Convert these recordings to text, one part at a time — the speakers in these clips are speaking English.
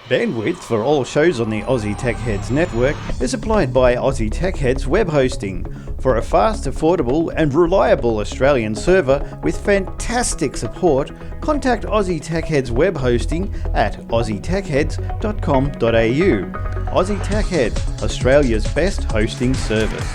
Bandwidth for all shows on the Aussie Tech Heads network is supplied by Aussie Tech Heads Web Hosting. For a fast, affordable and reliable Australian server with fantastic support, contact Aussie Tech Heads Web Hosting at aussietechheads.com.au. Aussie Tech Heads, Australia's best hosting service.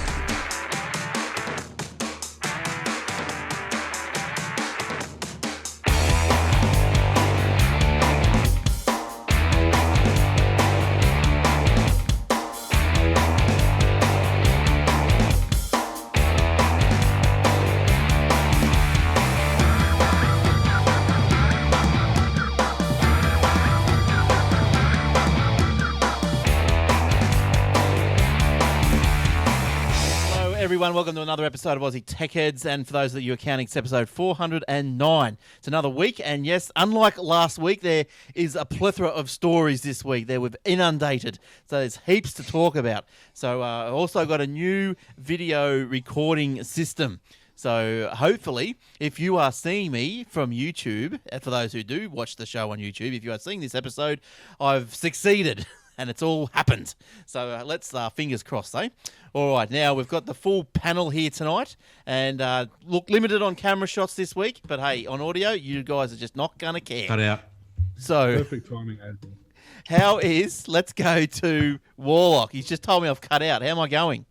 Welcome to another episode of Aussie Tech Heads, and for those of you accounting, it's episode 409. It's another week, and yes, unlike last week, there is a plethora of stories this week. We've inundated, so there's heaps to talk about. So I've also got a new video recording system. So hopefully, if you are seeing me from YouTube, and for those who do watch the show on YouTube, if you are seeing this episode, I've succeeded. And it's all happened. So let's fingers crossed, eh? All right, now we've got the full panel here tonight. And look, limited on camera shots this week. But hey, on audio, you guys are just not going to care. Cut out. So, perfect timing, Ad. let's go to Warlock. He's just told me I've cut out. How am I going?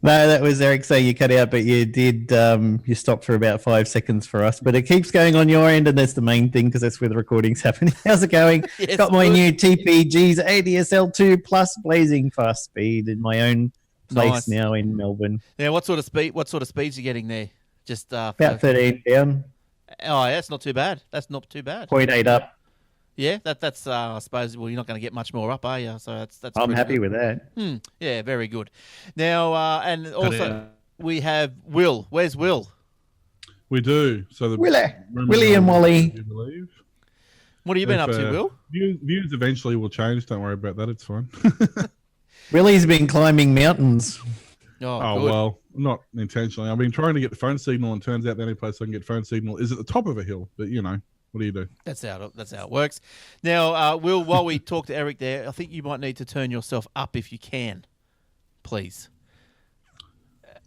No, that was Eric saying you cut out, but you did, you stopped for about 5 seconds for us. But it keeps going on your end, and that's the main thing because that's where the recording's happening. How's it going? Yes, got my new TPG's ADSL2 Plus blazing fast speed in my own place now in Melbourne. Now, what sort of speeds are you getting there? Just about 13 down. Oh, yeah, that's not too bad. That's not too bad. 0.8 up. Yeah, that's I suppose. Well, you're not going to get much more up, are you? So that's. I'm happy with that. Yeah, very good. Now, and also we have Will. Where's Will? We do. So the Willie and Wally. You believe? What have you been up to, Will? Views eventually will change. Don't worry about that. It's fine. Willie's been climbing mountains. Oh, well, not intentionally. I've been trying to get the phone signal, and turns out the only place I can get phone signal is at the top of a hill. But you know. What do you do? That's how it works. Now, Will, while we talk to Eric there, I think you might need to turn yourself up if you can, please.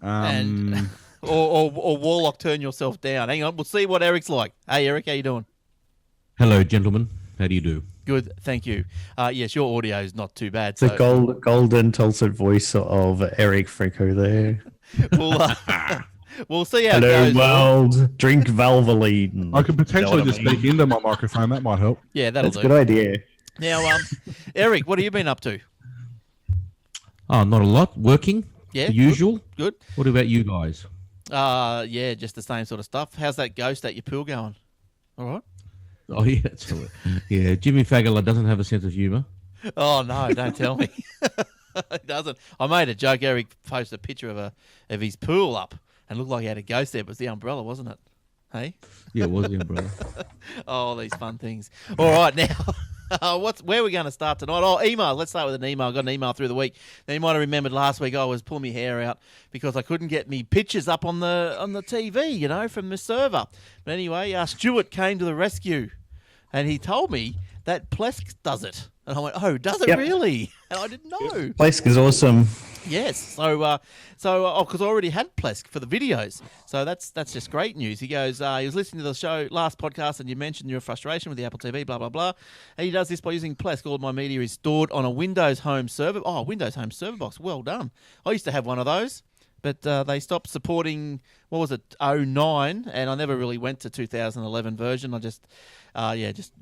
And or Warlock, turn yourself down. Hang on, we'll see what Eric's like. Hey, Eric, how you doing? Hello, gentlemen. How do you do? Good, thank you. Yes, your audio is not too bad. The golden dulcet voice of Eric Franco there. We'll see how Hello, it goes. world. Drink Valvoline. I could potentially just speak into my microphone. That might help. Yeah, that'll That's do. a good idea. Now, Eric, what have you been up to? Oh, not a lot. Working. Yeah, the usual. Good. What about you guys? Yeah, just the same sort of stuff. How's that ghost at your pool going? All right. Oh, yeah. Yeah, Jimmy Fagala doesn't have a sense of humour. Oh, no, don't tell me. He doesn't. I made a joke. Eric posted a picture of his pool up and looked like he had a ghost there. It was the umbrella, wasn't it? Hey? Yeah, it was the umbrella. Oh, these fun things. All right, now, where are we going to start tonight? Oh, email. Let's start with an email. I got an email through the week. Now, you might have remembered last week I was pulling my hair out because I couldn't get me pictures up on the TV, from the server. But anyway, Stuart came to the rescue, and he told me that Plesk does it. And I went, oh, does it really? And I didn't know. Plesk is awesome. Yes. So because I already had Plesk for the videos. So that's just great news. He goes, he was listening to the show last podcast and you mentioned your frustration with the Apple TV, blah, blah, blah. And he does this by using Plesk. All of my media is stored on a Windows Home server. Oh, Windows Home server box. Well done. I used to have one of those. But they stopped supporting, what was it, 09, and I never really went to 2011 version. I just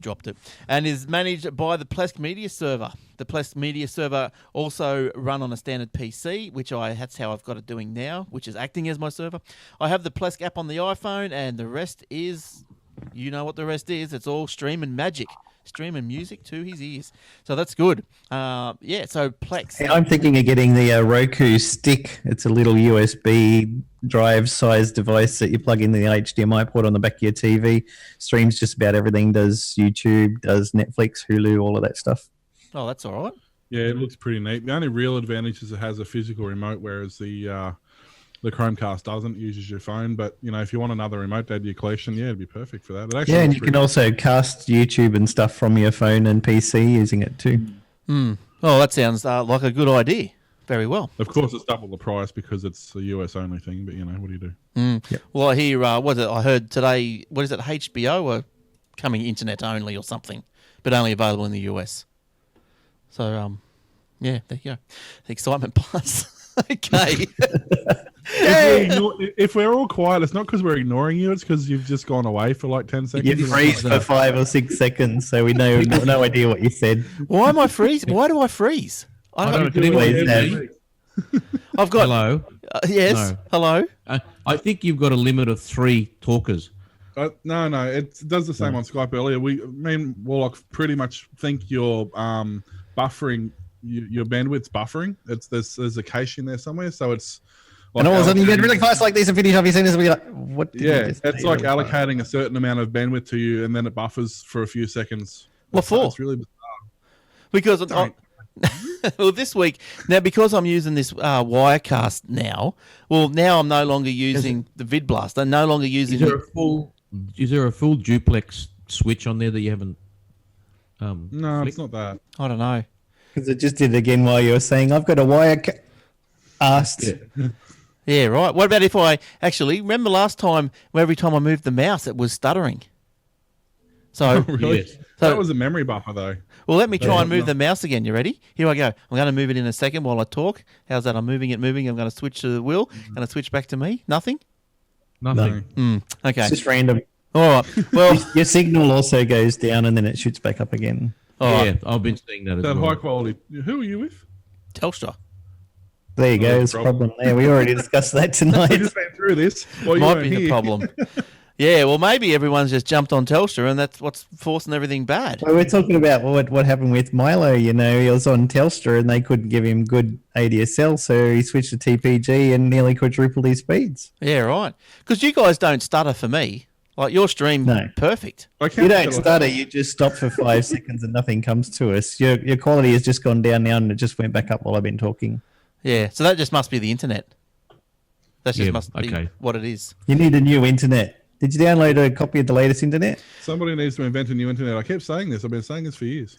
dropped it. And is managed by the Plesk Media Server. The Plesk Media Server also run on a standard PC, that's how I've got it doing now, which is acting as my server. I have the Plesk app on the iPhone, and the rest is, you know what the rest is. It's all streaming magic. Streaming music to his ears. So that's good. So Plex. Hey, I'm thinking of getting the Roku stick. It's a little USB drive-sized device that you plug in the HDMI port on the back of your TV. Streams just about everything. Does YouTube, does Netflix, Hulu, all of that stuff. Oh, that's all right. Yeah, it looks pretty neat. The only real advantage is it has a physical remote, whereas the The Chromecast doesn't, uses your phone. But, if you want another remote to add to your collection, it'd be perfect for that. It actually Yeah, and looks you pretty can also cast YouTube and stuff from your phone and PC using it too. Oh, that sounds like a good idea. Very well. Of course, it's double the price because it's a US only thing. But, what do you do? Well, I hear, I heard today, what is it, HBO are coming internet only or something, but only available in the US. So, yeah, there you go. The excitement plus. Okay. If we're all quiet, it's not because we're ignoring you. It's because you've just gone away for like 10 seconds. You freeze for 5 or 6 seconds, so we know no idea what you said. Why am I freezing? Why do I freeze? I don't know. Can anyone hear me? I've got... Hello? Yes, No. hello? I think you've got a limit of 3 talkers. No, it does the same on Skype earlier. Me and Warlock pretty much think you're buffering, your bandwidth's buffering. There's a cache in there somewhere, so it's... And all of a sudden you get really close like this and finish off your sentence and be like, what did you Yeah, just it's say? like allocating a certain amount of bandwidth to you and then it buffers for a few seconds. What for? It's really bizarre. Because Don't. well, this week now because I'm using this Wirecast now. Well, now I'm no longer using the VidBlast. I'm no longer using. Is there a full duplex switch on there that you haven't? No, flicked? it's not that. I don't know. Because it just did it again while you were saying, I've got a wire asked. Yeah. Yeah, right. What about if I actually remember last time? Where every time I moved the mouse, it was stuttering. So, Really? Yes. That was a memory buffer though. well, let me try and move the mouse again. You ready? Here I go. I'm going to move it in a second while I talk. How's that? I'm moving it. I'm going to switch to the wheel. Going to switch back to me. Nothing. Nothing. Okay. It's just random. All right. Well, Your signal also goes down and then it shoots back up again. all right. Yeah, I've been seeing that as That well. high quality. Who are you with? Telstra. There you go. There's a problem there. We already discussed that We tonight. just went through this. Well, you Might weren't be the here. problem. Yeah, well, maybe everyone's just jumped on Telstra, and that's what's forcing everything bad. Well, we're talking about what happened with Milo. He was on Telstra and they couldn't give him good ADSL, so he switched to TPG and nearly quadrupled his speeds. Yeah, right. Because you guys don't stutter for me. Like your stream, No. perfect. I You can't don't tell- stutter. You just stop for 5 seconds and nothing comes to us. Your quality has just gone down now and it just went back up while I've been talking. Yeah, so that just must be the internet. That just Yeah, must be okay. what it is. You need a new internet. Did you download a copy of the latest internet? Somebody needs to invent a new internet. I kept saying this. I've been saying this for years.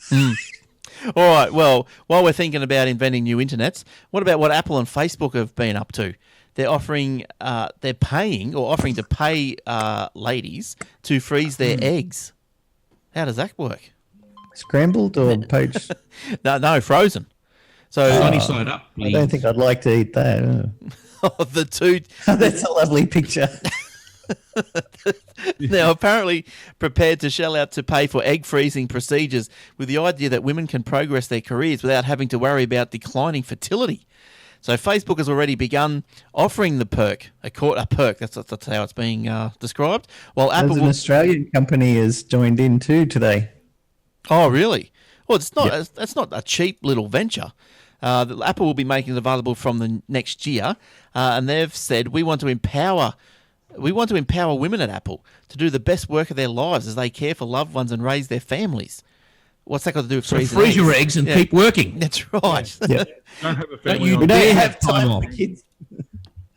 All right, well, while we're thinking about inventing new internets, what about what Apple and Facebook have been up to? They're offering, they're paying or offering to pay ladies to freeze their eggs. How does that work? Scrambled or poached? No, frozen. So Sunny side up, I please. don't think I'd like to eat that. the two That's a lovely picture. now apparently prepared to shell out to pay for egg freezing procedures with the idea that women can progress their careers without having to worry about declining fertility. So Facebook has already begun offering the perk, a perk. That's how it's being described. While Apple There's an Australian company has joined in too today. Oh, really? Well, it's not. That's not a cheap little venture. Apple will be making it available from the next year, and they've said we want to empower women at Apple to do the best work of their lives as they care for loved ones and raise their families. What's that got to do with So freezing freeze your eggs and Yeah. keep working. That's right. Yeah. Don't have a Don't family you on. We dare don't have have time time off. for kids.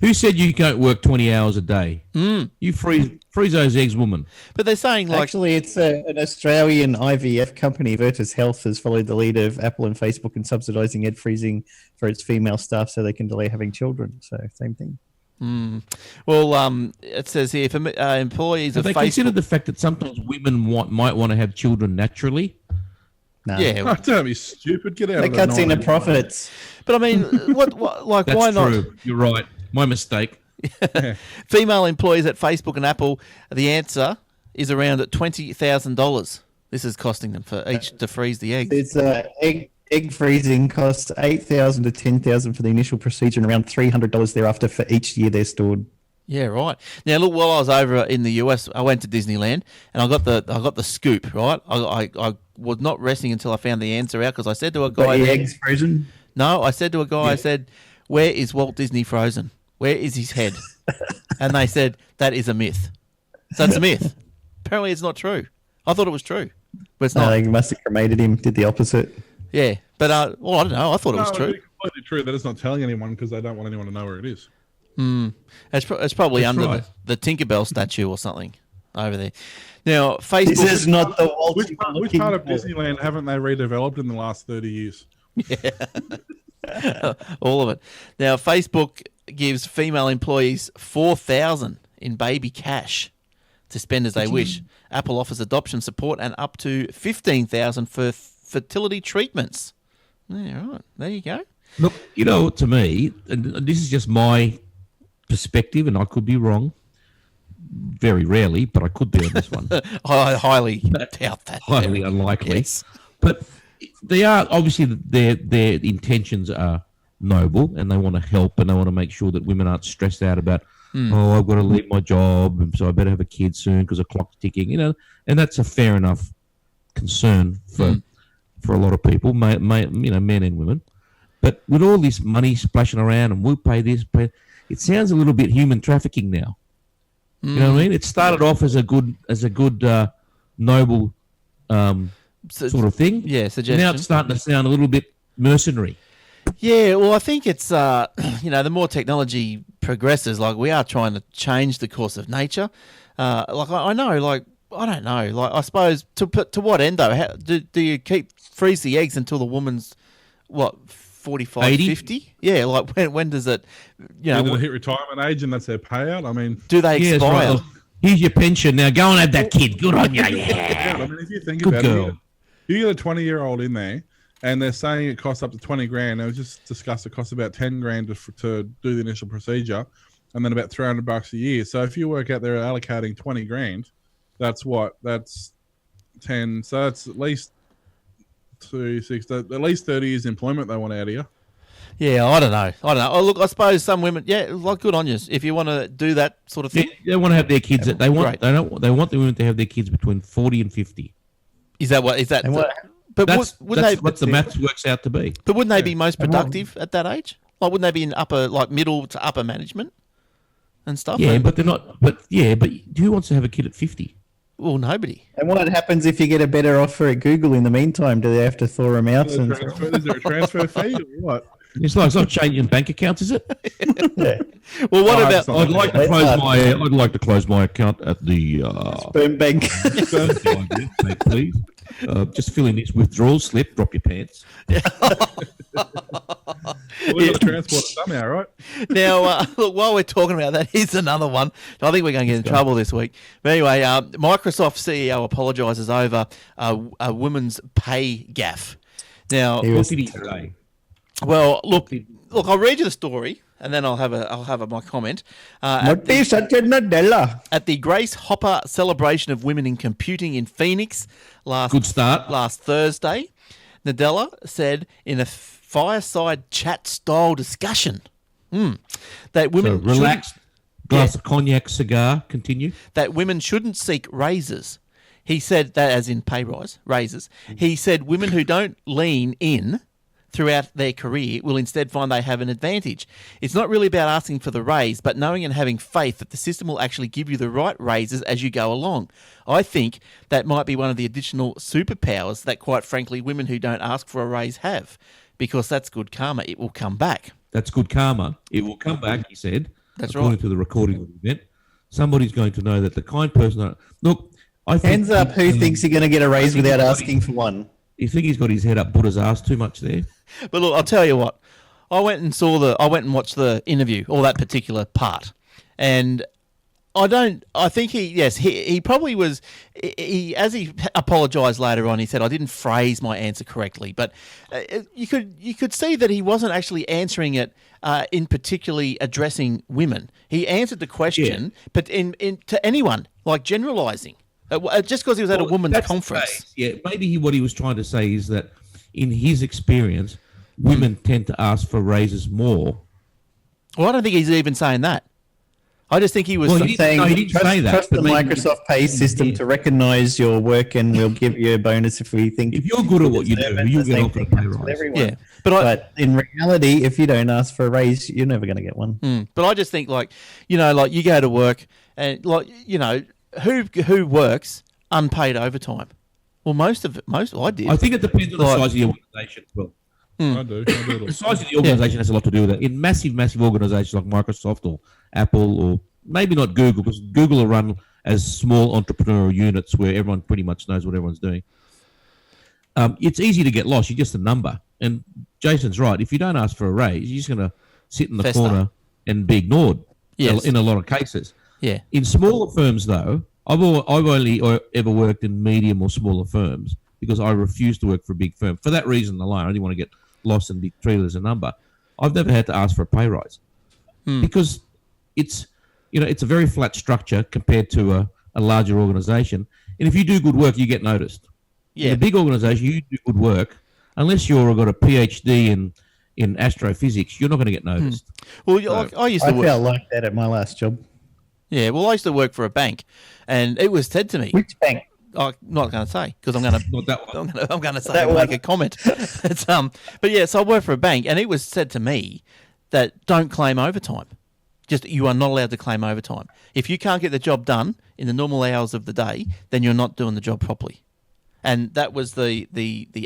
Who said you can't work 20 hours a day? You freeze those eggs, woman. But they're saying like, Actually, it's an Australian IVF company. Virtus Health has followed the lead of Apple and Facebook in subsidising egg freezing for its female staff so they can delay having children. So, same thing. it says here for employees Have of they Facebook. considered the fact that sometimes women might want to have children naturally? No. Yeah, Oh, don't be stupid. Get out That of the cuts into 90s. profits. but I mean, what like That's why not? true. You're right. My mistake. Female employees at Facebook and Apple, the answer is around $20,000. This is costing them for each to freeze the eggs. It's egg freezing costs $8,000 to $10,000 for the initial procedure and around $300 thereafter for each year they're stored. Yeah, right. Now, look, while I was over in the US, I went to Disneyland and I got the scoop. Right, I was not resting until I found the answer out because I said to a guy, Got your there, eggs frozen? no, I said to a guy, I said, "Where is Walt Disney frozen? Where is his head?" And they said that is a myth. So it's a myth. Apparently, it's not true. I thought it was true, but it's No, not. they must have cremated him. Did the opposite. Yeah, but well, I don't know. I thought it was No, true. it's completely true. They're just not telling anyone because they don't want anyone to know where it is. It's probably That's under right. the Tinkerbell statue or something over there. Now, Facebook. This is not the Walt Which part of Disneyland haven't they redeveloped in the last 30 years? All of it. Now, Facebook gives female employees $4,000 in baby cash to spend as they wish. Apple offers adoption support and up to $15,000 for fertility treatments. Yeah, right. There you go. Look, you know, to me, and this is just my perspective, and I could be wrong. Very rarely, but I could be on this one. I highly doubt that. Highly unlikely. Yes. But they are obviously their intentions are noble, and they want to help, and they want to make sure that women aren't stressed out about, oh, I've got to leave my job, and so I better have a kid soon because the clock's ticking. You know, and that's a fair enough concern for a lot of people, you know, men and women. But with all this money splashing around, and we'll pay this, it sounds a little bit human trafficking now. You know what I mean? It started off as a good, noble sort of thing. Yeah, suggestion. Now it's starting to sound a little bit mercenary. Yeah, well, I think it's, you know, the more technology progresses, like we are trying to change the course of nature. Like I know, like, I don't know, like I suppose to what end though? How, do you freeze the eggs until the woman's, what, 45, 80? 50? Yeah, like when does it, you know, When they hit retirement age and that's their payout? I mean, do they Yeah, that's expire? right. Here's your pension. Now go and have that kid. Good on you. I Yeah. mean, if you think Good about girl. it, you get a 20-year-old in there, and they're saying it costs up to 20 grand. It was just discussed it costs about 10 grand to do the initial procedure, and then about $300 a year. So if you work out they're allocating 20 grand, that's what? That's 10. So that's at least 2, 6, at least 30 years employment they want out of you. Yeah, I don't know. Oh, look, I suppose some women, yeah, like good on you if you want to do that sort of thing. They want to have their kids. They want. Great. They want the women to have their kids between 40 and 50. Is that what? Is that? And what- But That's wouldn't they? what the maths works out to be. But wouldn't they be most productive at that age? Like, wouldn't they be in upper, like middle to upper management and stuff? Yeah, And- but they're not. But who wants to have a kid at 50? well, nobody. And what happens if you get a better offer at Google in the meantime? Do they have to thaw them out? Is there a transfer fee or what? It's not changing bank accounts, is it? Yeah. Well, what Oh, about? it's not- I'd like to close my. I'd like to close my account at the. Sperm bank. Bank, please. Just fill in this withdrawal slip. Drop your pants. We've got to transport it somehow, right? Now, look, while we're talking about that, here's another one. I think we're going to get in trouble this week. But anyway, Microsoft CEO apologises over a woman's pay gaffe. Now, He was- What did he say? well, look, I'll read you the story, and then I'll have my comment. At the Grace Hopper celebration of women in computing in Phoenix Good start. last Thursday, Nadella said in a fireside chat style discussion that So women relaxed. Glass of cognac, cigar. Continue. that women shouldn't seek raises. He said that as in pay rise, raises. He said women who don't lean in throughout their career will instead find they have an advantage. It's not really about asking for the raise, but knowing and having faith that the system will actually give you the right raises as you go along. I think that might be one of the additional superpowers that, quite frankly, women who don't ask for a raise have, because that's good karma. It will come back. That's good karma. It will come back, he said. That's according right. to the recording of the event. Somebody's going to know that the kind person. Look, I think. Hands up who thinks you're going to get a raise without asking for one. You think he's got his head up Buddha's ass too much there? But look, I'll tell you what. I went and watched the interview, or that particular part, and I think he probably was, as he apologised later on, he said, I didn't phrase my answer correctly, but you could see that he wasn't actually answering it in particularly addressing women. He answered the question, but in to anyone, like generalising. Just because he was at a women's That's the conference. case. Yeah, maybe what he was trying to say is that in his experience, women tend to ask for raises more. Well, I don't think he's even saying that. I just think he was. Well, he Saying, didn't say that, trust the but maybe- Microsoft pay system to recognise your work, and we'll give you a bonus if we think If you're good at what you do, you'll get offered a pay rise. yeah, but in reality, if you don't ask for a raise, you're never going to get one. But I just think, like you go to work and who works unpaid overtime? Well, most I did. I think it depends on the Like- size of the organisation as well. I do. I do. The size of the organisation has a lot to do with it. In massive organisations like Microsoft or Apple, or maybe not Google, because Google are run as small entrepreneurial units where everyone pretty much knows what everyone's doing. It's easy to get lost. You're just a number. And Jason's right. If you don't ask for a raise, you're just going to sit in the corner and be ignored. Yes. In a lot of cases. Yeah. In smaller firms, though, I've only ever worked in medium or smaller firms because I refuse to work for a big firm. For that reason alone, I didn't want to get lost and be treated as a number. I've never had to ask for a pay rise because it's a very flat structure compared to a larger organisation. And if you do good work, you get noticed. Yeah. In a big organisation, you do good work, unless you've got a PhD in astrophysics, you're not going to get noticed. Well, I used to work. felt like that at my last job. Yeah, well, I used to work for a bank, and it was said to me. Which bank? I'm not going to say because I'm going to. Not that one. I'm going to say I'll make a comment. But yeah, so I worked for a bank, and it was said to me that don't claim overtime. Just you are not allowed to claim overtime. If you can't get the job done in the normal hours of the day, then you're not doing the job properly. And that was the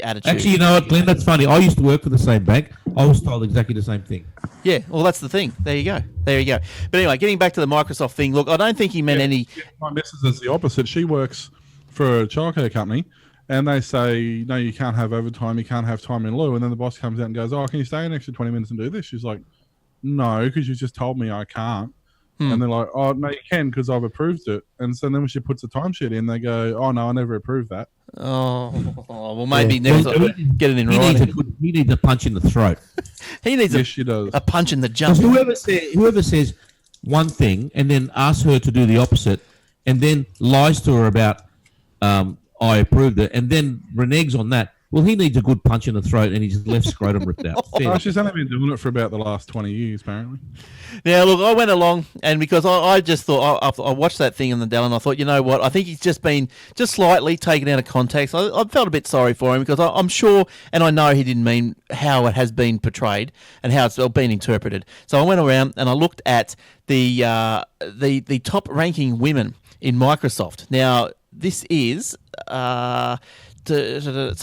attitude. Actually, you know what, Glenn? That's funny. I used to work for the same bank. I was told exactly the same thing. Yeah, well, that's the thing. There you go. But anyway, getting back to the Microsoft thing, look, I don't think he meant any... My missus is the opposite. She works for a childcare company, and they say, no, you can't have overtime, you can't have time in lieu. And then the boss comes out and goes, oh, can you stay an extra 20 minutes and do this? She's like, no, because you just told me I can't. And they're like, oh, no, you can because I've approved it. And so then when she puts the timesheet in, they go, oh, no, I never approved that. Oh, well, maybe next time get it in writing. He needs a punch in the throat. He needs she does. a punch in the jump. Whoever says one thing and then asks her to do the opposite and then lies to her about I approved it and then reneges on that, well, he needs a good punch in the throat and his left scrotum ripped out. Oh, she's only been doing it for about the last 20 years, apparently. Now, look, I went along, and because I just thought, I watched that thing in the Dell, and I thought, you know what, I think he's just been just slightly taken out of context. I felt a bit sorry for him because I'm sure, and I know he didn't mean how it has been portrayed and how it's been interpreted. So I went around and I looked at the top ranking women in Microsoft. Now, this is... so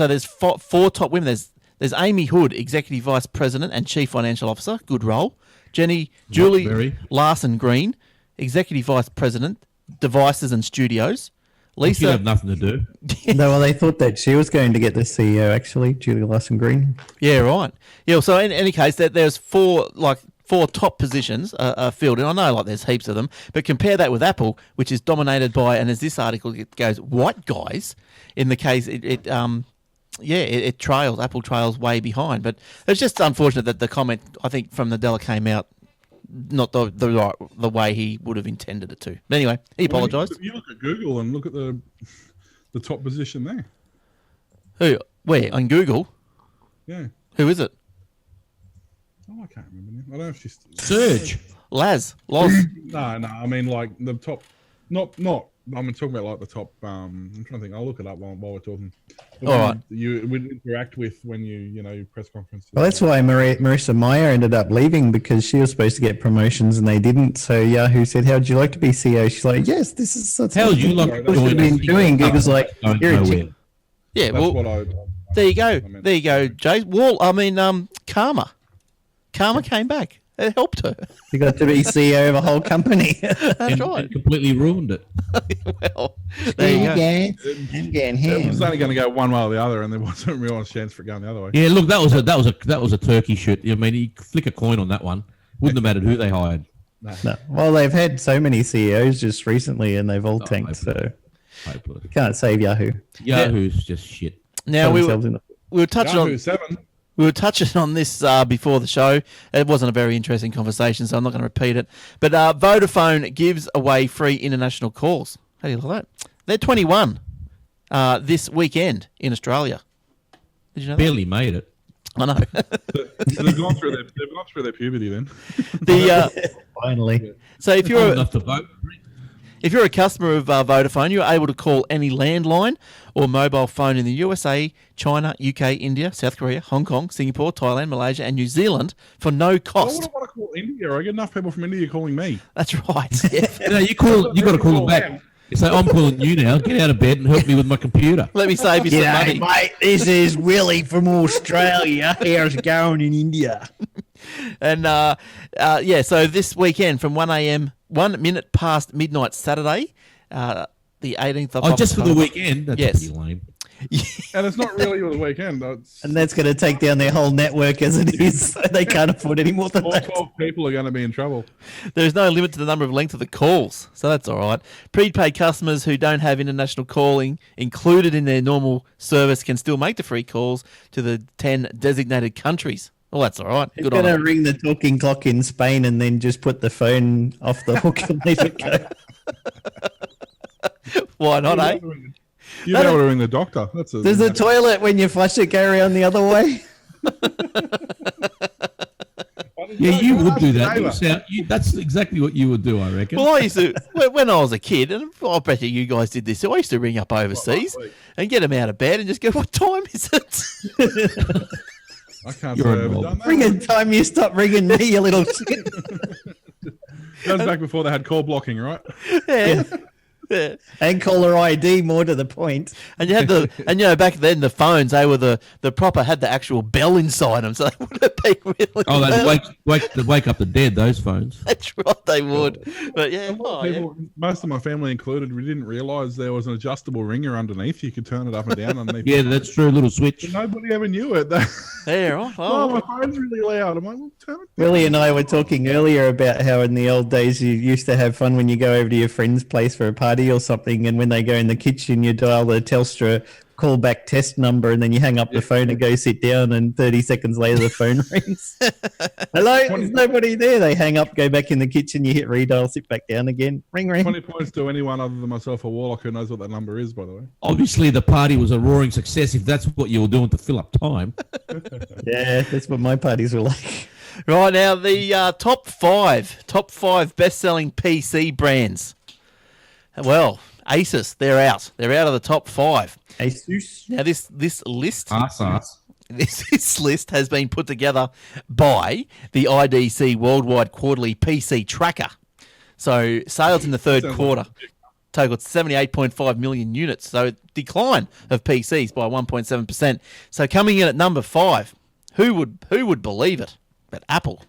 there's four top women. There's Amy Hood, Executive Vice President and Chief Financial Officer. Good role. Julie Larson Green, Executive Vice President, Devices and Studios. Lisa, you have nothing to do. No, well, they thought that she was going to get the CEO, actually, Julie Larson Green. Yeah, right. Yeah, so in any case, there's four top positions filled. And I know there's heaps of them, but compare that with Apple, which is dominated by, and as this article goes, white guys. In the case, it trails. Apple trails way behind. But it's just unfortunate that the comment, I think, from Nadella came out not the way he would have intended it to. But anyway, he apologised. You look at Google and look at the top position there. Who? Where? On Google? Yeah. Who is it? Oh, I can't remember now. I don't know if she's... Surge. Loz. No, I mean like the top... Not... I'm talking about like the top... I'm trying to think. I'll look it up while we're talking. All right. You would interact with when you press conference. Well, that's why Marissa Meyer ended up leaving because she was supposed to get promotions and they didn't. So Yahoo said, "How would you like to be CEO?" She's like, "Yes, this is how would you like to be doing." Google's like, "You're a chick." Yeah, well, there you go. There you go, Jay. Well, I mean, Karma came back. It helped her. You got to be CEO of a whole company. That's right. And completely ruined it. Well, there you go. I'm getting It him. was only going to go one way or the other, and there wasn't real chance for it going the other way. Yeah, look, that was a turkey shoot. I mean, you flick a coin on that one. Wouldn't have mattered who they hired. No. Well, they've had so many CEOs just recently, and they've all tanked. So hopefully. you can't save Yahoo. Yahoo's just shit. Now we were touching Yahoo on 7. We were touching on this before the show. It wasn't a very interesting conversation, so I'm not going to repeat it. But Vodafone gives away free international calls. How do you like that? They're 21 this weekend in Australia. Did you know that? Barely made it. I know. So they've gone through their puberty then. Finally. So if you're enough to vote. If you're a customer of Vodafone, you're able to call any landline or mobile phone in the USA, China, UK, India, South Korea, Hong Kong, Singapore, Thailand, Malaysia, and New Zealand for no I cost. wouldn't want to call India. I get enough people from India calling me. That's right. Yeah. You got to call them back. So I'm calling you now. Get out of bed and help me with my computer. Let me save you some money. mate. This is Willie from Australia. How's it going in India? And so this weekend from 1 a.m., 1 minute past midnight Saturday, the 18th of Just for the weekend? That's Yes. pretty lame. And it's not really the weekend. It's And that's going to take down their whole network as it is. So they can't afford any more than all that. 12 people are going to be in trouble. There's no limit to the number of length of the calls, so that's all right. Prepaid customers who don't have international calling included in their normal service can still make the free calls to the 10 designated countries. Well, that's all right. It's Good on going to them. ring the talking clock in Spain and then just put the phone off the hook and leave it go. Why not, eh? You know how to ring the doctor. That's a, Does the toilet, when you flush it, go around the other way? Yeah, you would do that. That's exactly what you would do, I reckon. Well, I used to, when I was a kid, and I bet you guys did this, so I used to ring up overseas and get them out of bed and just go, what time is it? I can't You're say a I've ever knob. done that. Ringing time you stop ringing me, you little shit. Goes back before they had call blocking, right? Yeah. Yeah. And caller ID, more to the point. And you had back then the phones, they were the proper, had the actual bell inside them, so they would have been really Oh, loud. they'd wake up the dead, those phones. That's right, they would. But yeah, Most of my family included, we didn't realise there was an adjustable ringer underneath. You could turn it up and down underneath. Yeah, that's true. A little switch. But nobody ever knew it. yeah, right. Oh, Oh, my phone's really loud. I'm like, well, turn it. Willie and I were talking earlier about how in the old days you used to have fun when you go over to your friend's place for a party or something, and when they go in the kitchen, you dial the Telstra callback test number, and then you hang up the phone and go sit down, and 30 seconds later the phone rings. Hello, there's nobody there. They hang up, go back in the kitchen, you hit redial, sit back down again. Ring, ring. 20 points to anyone other than myself or Warlock who knows what that number is, by the way. Obviously, the party was a roaring success if that's what you were doing to fill up time. Yeah, that's what my parties were like. right now the top five best-selling PC brands. Well, Asus, they're out. They're out of the top 5. Asus. Now this list. Arse. This list has been put together by the IDC Worldwide Quarterly PC Tracker. So sales in the third quarter totaled 78.5 million units. So decline of PCs by 1.7%. So coming in at number 5, who would believe it? But Apple,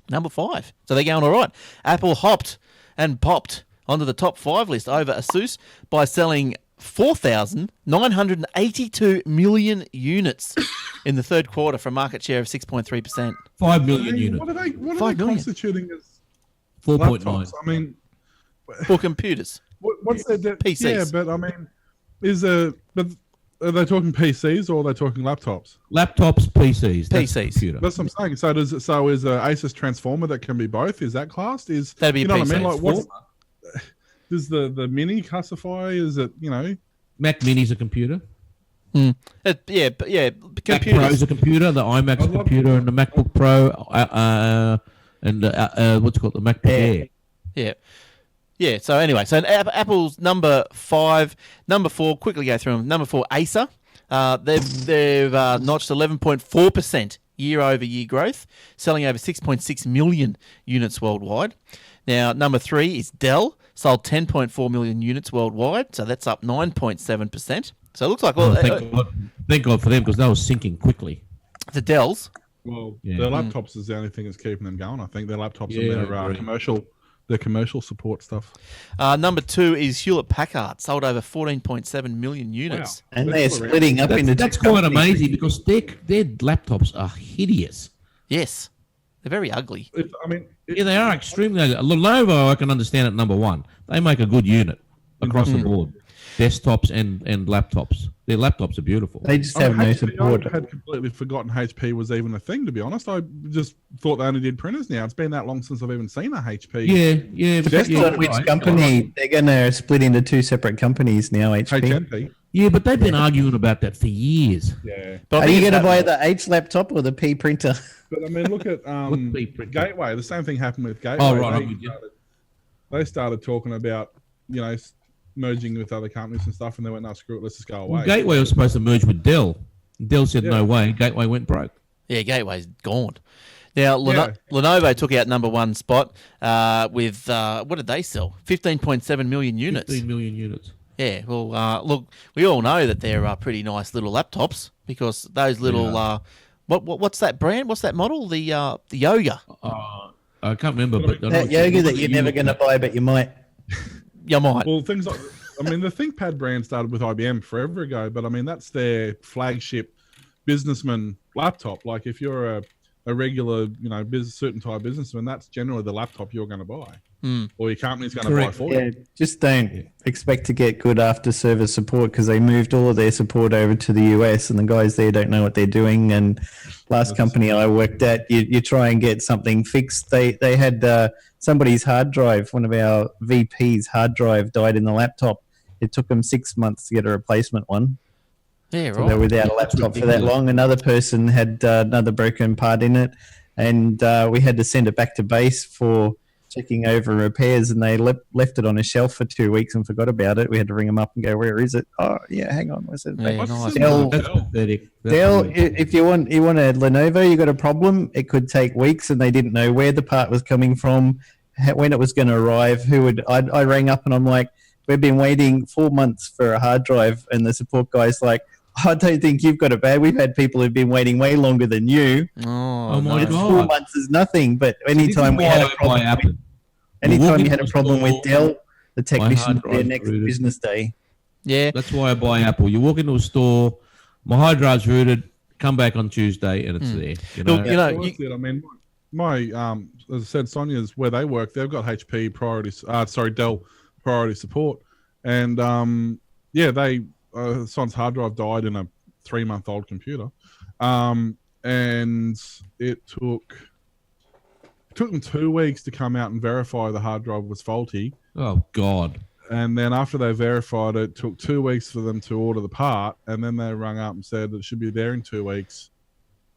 number 5. So they're going all right. Apple hopped and popped onto the top 5 list over Asus by selling 4,982 million units in the third quarter for a market share of 6.3%. 5 million units. What are they 5 million. constituting as 4.9. laptops? I mean, For computers. what's their PCs. Yeah, but I mean, are they talking PCs or are they talking laptops? Laptops, PCs. That's PCs. computer. That's what I'm saying. So is a Asus Transformer that can be both? Is that classed? That'd be you know a what I mean? PC. Like, what's does the Mini classify? Is it Mac Mini's a computer. Yeah, Mac computers. Pro's a computer. The iMac's a computer, and the MacBook Pro, and what's it called, the MacBook Air. Yeah. Yeah, so anyway, so Apple's number 5, number 4, quickly go through them. Number 4, Acer. They've notched 11.4% year-over-year growth, selling over 6.6 million units worldwide. Now, number 3 is Dell, sold 10.4 million units worldwide, so that's up 9.7%. So it looks like Thank God for them, because they were sinking quickly. the Dells. Well, Yeah. their laptops is the only thing that's keeping them going. I think their laptops Yeah, are I agree. their commercial support stuff. Number 2 is Hewlett-Packard, sold over 14.7 million units. And they're splitting up into That's two quite companies. amazing, because their laptops are hideous. Yes, they're very ugly. Yeah, they are extremely ugly. Lenovo, I can understand at number 1. They make a good unit across the board. Desktops and laptops. Their laptops are beautiful. They just have no HP, support. I had completely forgotten HP was even a thing, to be honest. I just thought they only did printers now. It's been that long since I've even seen a HP. Yeah. Depends on which company. They're going to split into two separate companies now, HP. HMP. Yeah, but they've been arguing about that for years. Yeah. But I Are think you it's going to buy happening. the H laptop or the P printer? But I mean, look at What's the printer? Gateway. The same thing happened with Gateway. Oh, right, I'm with you. They started talking about, merging with other companies and stuff, and they went, no, screw it, let's just go away. Well, Gateway was supposed to merge with Dell. Dell said no way. Gateway went broke. Yeah, Gateway's gone. Now, Yeah. Lenovo took out number one spot with, what did they sell? 15.7 million units. 15 million units. Yeah, well, look, we all know that they're pretty nice little laptops because those little, what's that brand? What's that model? The Yoga. I can't remember, but I know That it's yoga the that one you're you never look going to at. buy, but you might. You might. Well, things like, I mean, the ThinkPad brand started with IBM forever ago, but I mean, that's their flagship businessman laptop. Like, if you're a regular, certain type businessman, that's generally the laptop you're going to buy, or your company's going to buy Correct. for you. Yeah, just don't expect to get good after service support because they moved all of their support over to the US and the guys there don't know what they're doing. And last company I worked at, you try and get something fixed. They had somebody's hard drive, one of our VP's hard drive died in the laptop. It took them 6 months to get a replacement one. Yeah, So they were right. without a laptop for that long. Another person had another broken part in it, and we had to send it back to base for checking over repairs, and they left it on a shelf for 2 weeks and forgot about it. We had to ring them up and go, "Where is it?" "Oh, yeah, hang on, where's it?" Yeah, What's nice. the Dell- That's pathetic. That's Dell, pathetic. if you want a Lenovo, you got a problem. It could take weeks, and they didn't know where the part was coming from, when it was going to arrive. I rang up and I'm like, "We've been waiting 4 months for a hard drive," and the support guy's like, "I don't think you've got it bad. We've had people who've been waiting way longer than you. Oh, my no. God. 4 months is nothing." But anytime we had a problem, anytime you had a problem with Dell, the technician hard was there drive's next rooted. business day. Yeah. That's why I buy Apple. You walk into a store, my hard drive's rooted, come back on Tuesday, and it's there. You know? Look, you know, Well, that's it. I mean, my as I said, Sonia's where they work, they've got HP Dell priority support, and Son's hard drive died in a 3-month-old computer, and it took them 2 weeks to come out and verify the hard drive was faulty. Oh, God. And then after they verified it, it took 2 weeks for them to order the part, and then they rang up and said it should be there in 2 weeks.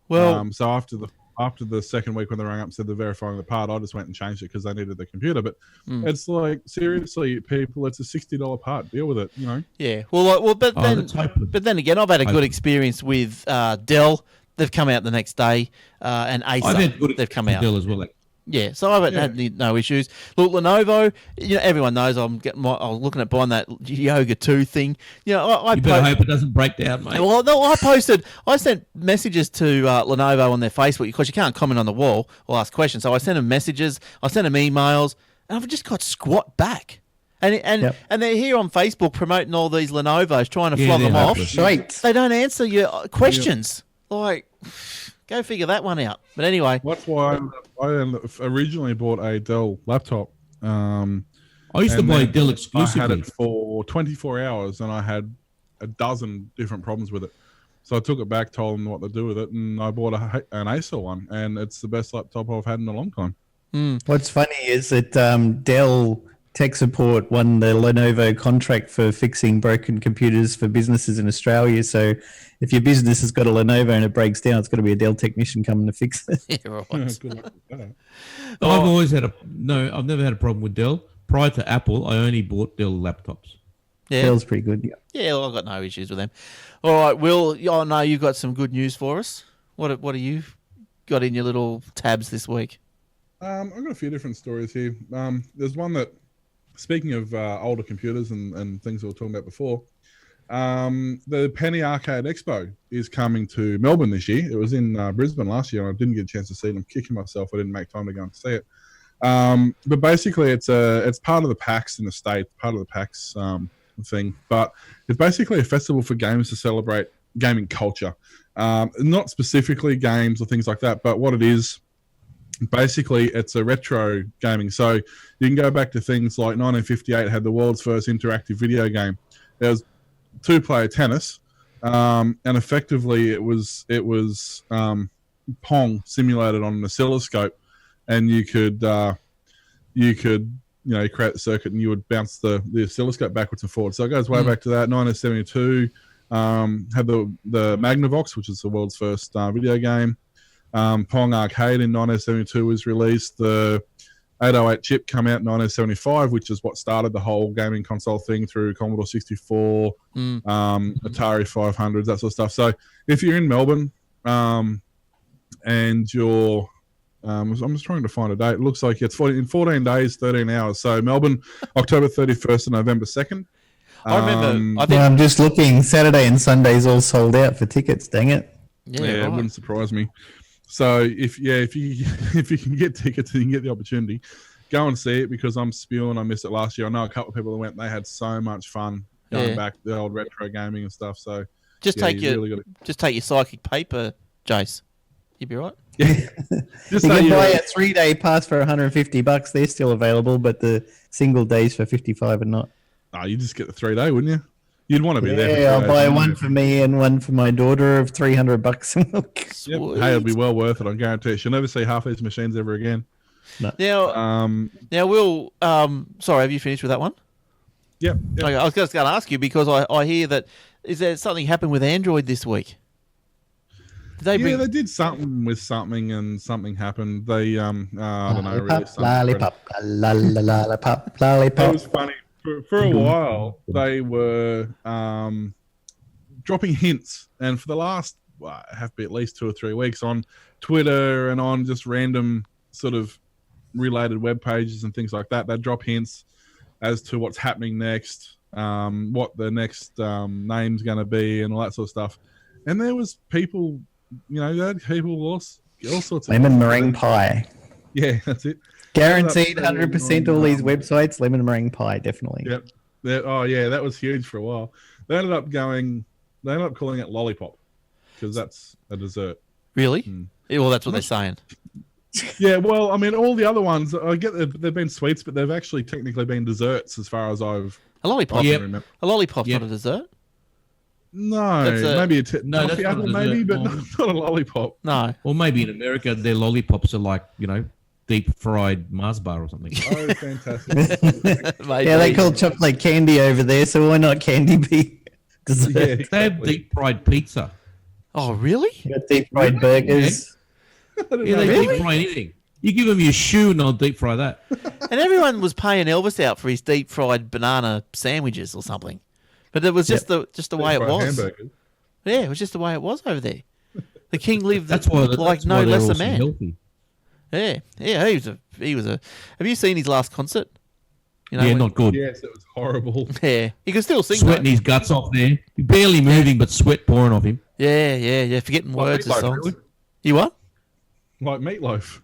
well, So after the second week when they rang up and said they're verifying the part, I just went and changed it because they needed the computer. But it's like, seriously, people, it's a $60 part. Deal with it, yeah. But Oh, then, let's hope it- but then again, I've had a good Hope. experience with Dell. They've come out the next day, and I've had Acer. good They've come with out. Dell as well. Yeah, so I haven't had no issues. Look, Lenovo, everyone knows I'm looking at buying that Yoga 2 thing. I You better hope it doesn't break down, mate. well, no, I sent messages to Lenovo on their Facebook because you can't comment on the wall or ask questions. So I sent them messages, I sent them emails, and I've just got squat back. And they're here on Facebook promoting all these Lenovo's, trying to Yeah, flog they're them off. hopeless. Right. They don't answer your questions. Like, go figure that one out. But anyway, That's why I originally bought a Dell laptop. I used to and buy then Dell I had exclusively. it for 24 hours, and I had a dozen different problems with it. So I took it back, told them what to do with it, and I bought an Acer one, and it's the best laptop I've had in a long time. What's funny is that Dell Tech Support won the Lenovo contract for fixing broken computers for businesses in Australia. So if your business has got a Lenovo and it breaks down, it's got to be a Dell technician coming to fix it. yeah, right. Good luck with that. I've never had a problem with Dell. Prior to Apple, I only bought Dell laptops. Yeah, Dell's pretty good. Yeah. yeah. Well, I've got no issues with them. All right, Will. I know you've got some good news for us. What have you got in your little tabs this week? I've got a few different stories here. There's one that, speaking of older computers and things we were talking about before, the Penny Arcade Expo is coming to Melbourne this year. It was in Brisbane last year, and I didn't get a chance to see it. I'm kicking myself. I didn't make time to go and see it. But basically, it's part of the PAX in the States, part of the PAX thing. But it's basically a festival for gamers to celebrate gaming culture. Not specifically games or things like that, but what it is, basically, it's a retro gaming. So you can go back to things like 1958 had the world's first interactive video game. There was 2-player tennis, and effectively it was Pong simulated on an oscilloscope, and you could create the circuit and you would bounce the oscilloscope backwards and forwards. So it goes way back to that. 1972 had the Magnavox, which is the world's first video game. Pong Arcade in 1972 was released. The 808 chip came out in 1975, which is what started the whole gaming console thing through Commodore 64, Atari 500s, that sort of stuff. So if you're in Melbourne and you're I'm just trying to find a date. It looks like it's in 14 days, 13 hours. So Melbourne, October 31st and November 2nd. I remember. Yeah, I'm just looking. Saturday and Sunday's all sold out for tickets. Dang it! Yeah, it right. wouldn't surprise me. So if you can get tickets and you can get the opportunity, go and see it, because I'm spewing. I missed it last year. I know a couple of people that went. They had so much fun going back to the old retro gaming and stuff. So Just take your really just take your psychic paper, Jace. You'd be right. just You say can buy a 3-day pass for $150. They're still available, but the single days for $55 are not. Oh, you just get the 3-day, wouldn't you? You'd want to be there. For Yeah, I'll 3 buy days, one for me and one for my daughter of $300. Yep. Sweet. Hey, it'll be well worth it. I guarantee you. She'll never see half these machines ever again. Now, Will. Sorry, have you finished with that one? Yep. Okay, I was just going to ask you, because I hear that is there something happened with Android this week? Did They did something with something, and something happened. They I don't know. Really, Lollipop, lollipop, it lollipop. was funny. For a while, they were dropping hints, and for the last have to be at least 2 or 3 weeks on Twitter and on just random sort of related web pages and things like that, they drop hints as to what's happening next, what the next name's going to be, and all that sort of stuff. And there was people, they had people all sorts of Lemon meringue pie. Yeah, that's it. Guaranteed 100% all these websites. Lemon meringue pie, definitely. Yep. That was huge for a while. They ended up calling it lollipop, because that's a dessert. Really? Yeah, well, that's what they're saying. Yeah, well, I mean, all the other ones, I get they've been sweets, but they've actually technically been desserts as far as I've A lollipop. Yep. remember. A lollipop's not a dessert. No, That's maybe that's toffee not a apple, maybe, dessert. but not a lollipop. No. Or maybe in America, their lollipops are like, deep fried Mars bar or something. Oh, fantastic. Yeah, they call chocolate candy over there, so why not candy be dessert? Yeah, They have exactly. deep fried pizza. Oh, really? You got deep fried burgers. Yeah, they deep fry anything. You give them your shoe and they'll deep fry that. And everyone was paying Elvis out for his deep fried banana sandwiches or something. But it was just the way it Fried was. hamburgers. Yeah, it was just the way it was over there. The king lived That's why. like That's no why they're less all a so man. healthy. Yeah, he was a. Have you seen his last concert? Yeah, when- not good. Yes, it was horrible. Yeah, he could still sing. Sweating though. his guts off there. Barely moving, but sweat pouring off him. Yeah. Forgetting words of Meatloaf, songs. really? You what? Like meatloaf.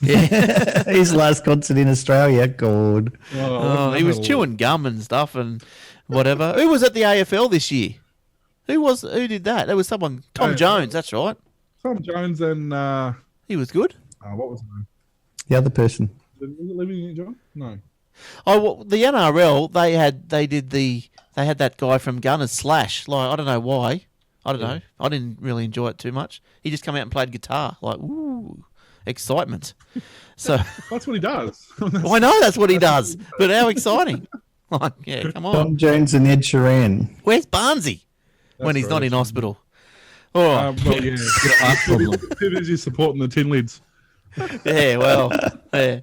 Yeah. His last concert in Australia, God. Oh, he was chewing gum and stuff and whatever. Who was at the AFL this year? Who did that? There was someone. Tom Jones. That's right. Tom Jones and He was good. what was his name? The other person. Was it Living in John? No. Oh, well, the NRL. They had that guy from Gunners Slash. Like, I don't know why. I don't know. I didn't really enjoy it too much. He just come out and played guitar. Like, ooh, excitement. So That's what he does. I know that's what he does. But how exciting! Like, yeah, come on. Tom Jones and Ed Sheeran. Where's Barnsey when he's not in hospital? All right. Well, yeah. Heart problem. Too busy supporting the tin lids. Yeah, well, yeah.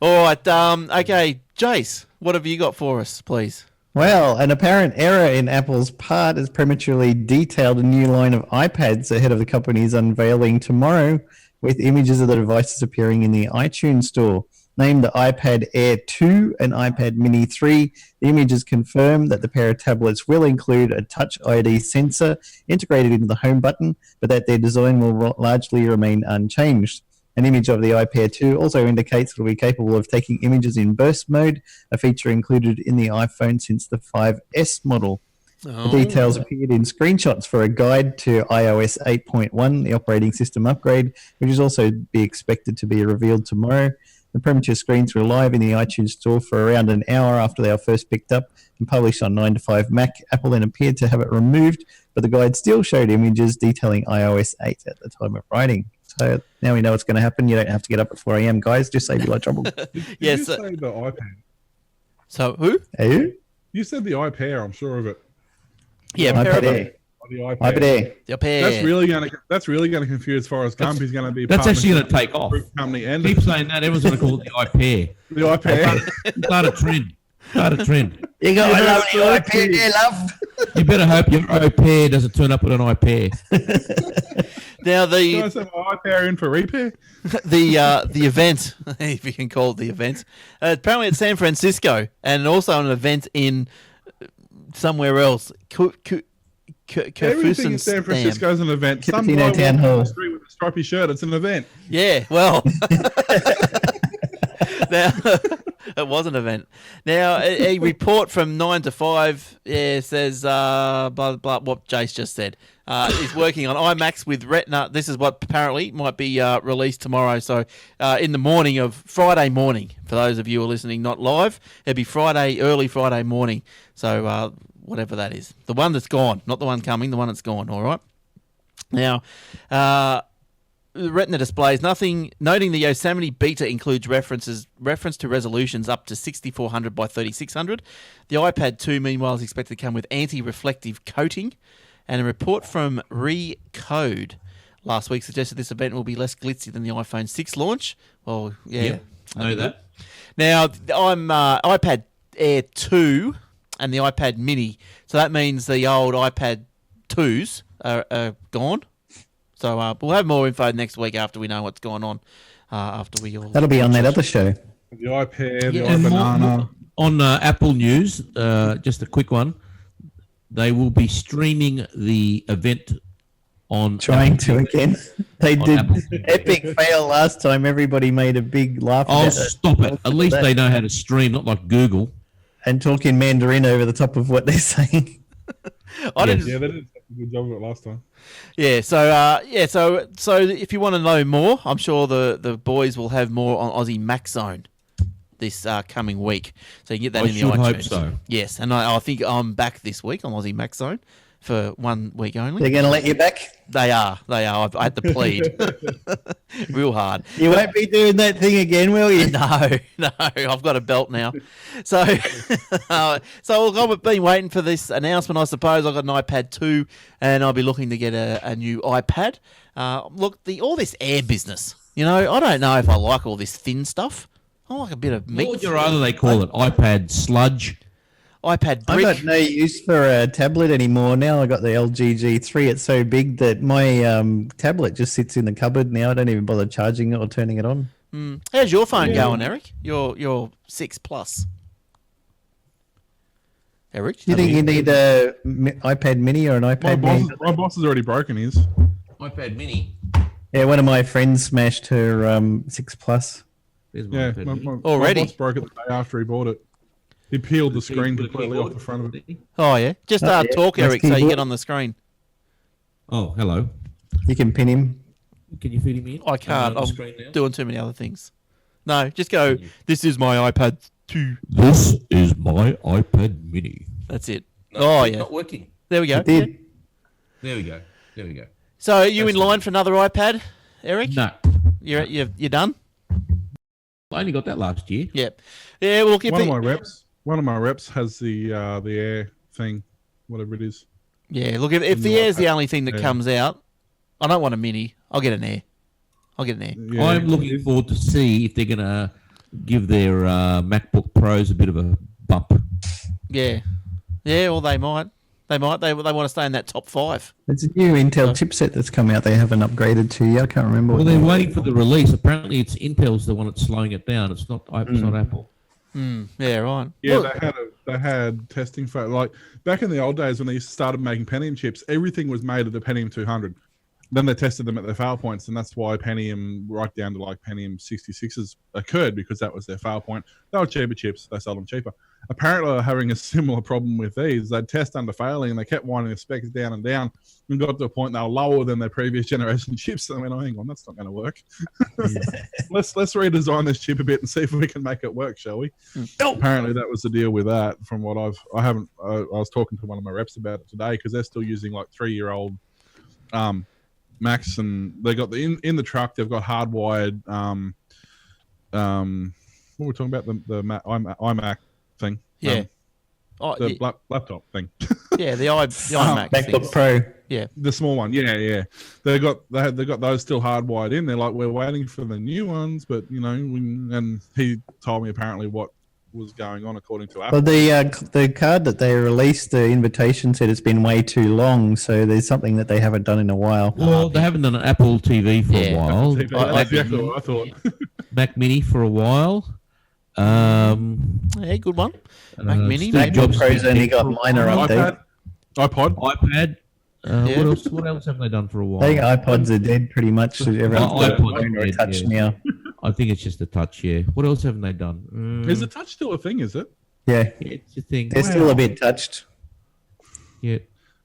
All right, okay, Jace, what have you got for us, please? Well, an apparent error in Apple's part has prematurely detailed a new line of iPads ahead of the company's unveiling tomorrow, with images of the devices appearing in the iTunes store. Named the iPad Air 2 and iPad Mini 3, the images confirm that the pair of tablets will include a Touch ID sensor integrated into the home button, but that their design will largely remain unchanged. An image of the iPad 2 also indicates it will be capable of taking images in burst mode, a feature included in the iPhone since the 5S model. The details appeared in screenshots for a guide to iOS 8.1, the operating system upgrade, which is also be expected to be revealed tomorrow. The premature screens were live in the iTunes store for around an hour after they were first picked up and published on 9 to 5 Mac. Apple then appeared to have it removed, but the guide still showed images detailing iOS 8 at the time of writing. So now we know what's going to happen. You don't have to get up at 4 a.m., guys. Just save you a lot of trouble. Did Yes, you say the iPad? So who? Hey, You said the iPair, I'm sure of it. Yeah, iPad Parabon. Air. Or the iPad. iPad Air. The pair. That's really gonna confuse Forrest Gump. He's gonna be That's actually going to partnership take off. with company and Keep saying that. Everyone's going to call it the iPair. the iPad. Start a trend. Start a trend. You got Yeah, a lovely that's so iPad there, love. You better hope your au pair doesn't turn up with an iPair. Now Can I send my iPad in for repair? the event, if you can call it the event, apparently it's San Francisco, and also an event in somewhere else. Everything in San Francisco is an event. Some Cupertino guy Town walking Hall. the street with a stripy shirt. It's an event. Yeah, well, now it was an event. Now a report from 9 to 5 says blah, blah, what Jace just said. Is working on IMAX with Retina. This is what apparently might be released tomorrow. So in the morning of Friday morning, for those of you who are listening not live, it'll be early Friday morning. So whatever that is. The one that's gone, not the one coming, the one that's gone, all right? Now, Retina displays nothing, noting the Yosemite Beta includes reference to resolutions up to 6400 by 3600. The iPad 2, meanwhile, is expected to come with anti-reflective coating. And a report from Recode last week suggested this event will be less glitzy than the iPhone 6 launch. Well, yeah. Yep, know that. Now, I'm iPad Air 2 and the iPad Mini. So that means the old iPad 2s are gone. So we'll have more info next week after we know what's going on. After we all That'll be on that other show. The iPad, the And iBanana. on Apple News, just a quick one. They will be streaming the event on Trying Apple to TV. again. They On did Apple. epic fail last time. Everybody made a big laugh Oh, about it. stop it. At least they know how to stream, not like Google. And talk in Mandarin over the top of what they're saying. I didn't. Yeah, they did a good job of it last time. Yeah, so if you want to know more, I'm sure the boys will have more on Aussie Max Zone this coming week. So you can get that I in the should iTunes. hope so. Yes, and I think I'm back this week on Aussie Max Zone for 1 week only. They're going to let you back? They are. I had to plead real hard. You won't be doing that thing again, will you? No, I've got a belt now. So, I've been waiting for this announcement, I suppose. I've got an iPad 2, and I'll be looking to get a new iPad. Look, all this Air business, I don't know if I like all this thin stuff. I like a bit of meat. What would you rather they call it? iPad sludge? iPad I've brick. got no use for a tablet anymore. Now I got the LG G3. It's so big that my tablet just sits in the cupboard now. I don't even bother charging it or turning it on. How's your phone going, Eric? Your 6 Plus. Eric? Do you think you need a iPad mini or an iPad mini? My boss has already broken his. iPad mini? Yeah, one of my friends smashed her 6 Plus. There's my Yeah, iPad my, mini. my, Already? my boss broke it the day after he bought it. He peeled the screen completely off the front of it. Oh, yeah. Just yeah. talk, Nice Eric, so you keyboard. get on the screen. Oh, hello. You can pin him. Can you feed him in? I can't. On the I'm screen now? doing too many other things. No, just go, this is my iPad 2. This is my iPad mini. That's it. No, it's yeah. not working. There we go. It did. Yeah. There we go. There we go. So are you That's in line for another iPad, Eric? No. You're done? I only got that last year. Yeah. Yeah, well, if One of my reps has the Air thing, whatever it is. yeah, look, if the No, Air's the only thing that yeah. comes out, I don't want a Mini. I'll get an Air. Yeah, I'm looking forward to see if they're going to give their MacBook Pros a bit of a bump. Yeah. Yeah, well, they might. They want to stay in that top 5. It's a new Intel chipset that's come out. They haven't upgraded to yet. I can't remember. Well, what they're the- waiting for the release. Apparently, it's Intel's the one that's slowing it down. It's not Apple. Yeah, right. Yeah, Look, they had testing for like back in the old days when they started making Pentium chips. Everything was made of the Pentium 200. Then they tested them at their fail points, and that's why Pentium, right down to like Pentium 66s, occurred because that was their fail point. They were cheaper chips; they sold them cheaper. Apparently, they're having a similar problem with these. They'd test under failing, and they kept winding the specs down and down, and got to a point they were lower than their previous generation chips. So they went, "Oh, hang on, that's not going to work. Let's redesign this chip a bit and see if we can make it work, shall we?" Apparently, that was the deal with that. From what I was talking to one of my reps about it today because they're still using like 3-year-old Macs, and they got in the truck. They've got hardwired. What we're talking about the iMac thing. yeah. The laptop thing. Yeah, the iMac MacBook things. Pro. Yeah. The small one. Yeah. They got those still hardwired in. They're like, we're waiting for the new ones, but and he told me apparently what was going on, according to Apple. Well, the card that they released, the invitation said it's been way too long, so there's something that they haven't done in a while. Well, they haven't done an Apple TV for a while. TV, that's exactly what I thought. Mac Mini for a while. Yeah, good one. Mac Mini. Steve Mac Jobs Pro's only got minor update. iPod. iPad. What else have they done for a while? I think iPods are dead pretty much. Everyone's got a iPods phone or a are dead, touch yeah. now. I think it's just a touch, yeah. What else haven't they done? Is the touch still a thing? Is it? Yeah, It's a thing. they're still a bit touched. Yeah.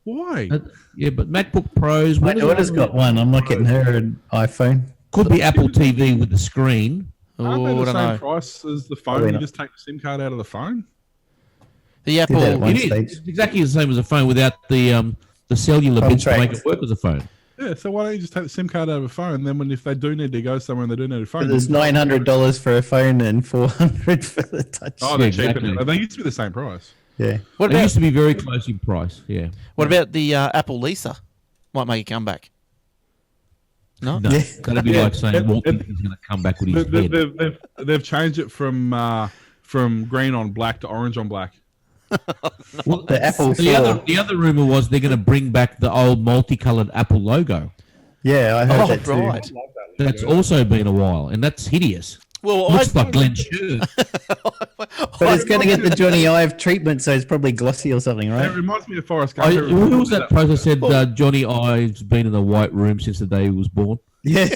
Why? Yeah, but MacBook Pros. My daughter's got one. I'm not getting her an iPhone. Could be Apple TV with the screen. Aren't they Oh, I the don't same know. price as the Probably phone? You not. just take the SIM card out of the phone? The Apple. that at one It is. stage. It's exactly the same as a phone without the cellular bits to make Contract. it work as a phone. Yeah, so why don't you just take the SIM card out of a phone? Then if they do need to go somewhere and they do need a phone, But there's $900 for a phone and $400 for the touch. oh, they're Yeah, cheaper exactly. now. They used to be the same price. Yeah. What They about used to be very close in price. Yeah. what about the Apple Lisa? Might make a comeback. No. No, Yeah. that'd be Yeah. like saying Walt Disney's going to come back with his head. They've changed it from green on black to orange on black. Well, The Apple the other Store. the other rumor was they're going to bring back the old multicolored Apple logo. Yeah, I heard Oh, that too. right. That's also been a while, and that's hideous. Well, Looks like Glenn's shirt. But it's going to get the Johnny Ive treatment, so it's probably glossy or something, It right? reminds me of Forrest Gump. Who was that post that said Johnny Ive's been in the white room since the day he was born? Yeah.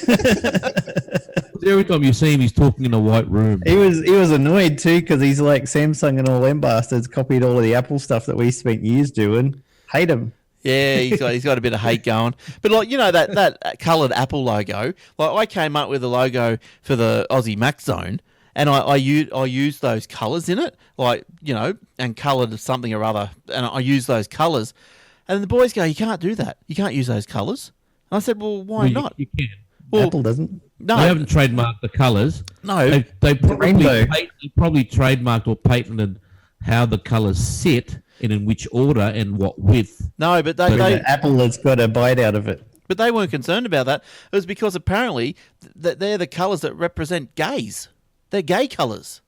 Every time you see him, he's talking in a white room. He was annoyed too because he's like Samsung and all them bastards copied all of the Apple stuff that we spent years doing. Hate him. Yeah, he's got a bit of hate going. But like that coloured Apple logo. Like I came up with a logo for the Aussie Mac Zone, and I used those colours in it, like and coloured something or other, and I used those colours. And the boys go, "You can't do that. You can't use those colours." And I said, "Well, why Well, not?" You can. Well, Apple doesn't. no, They haven't trademarked the colours. no. They rainbow. probably trademarked or patented how the colours sit and in which order and what width. No, but Apple has got a bite out of it. but they weren't concerned about that. It was because apparently they're the colours that represent gays. They're gay colours.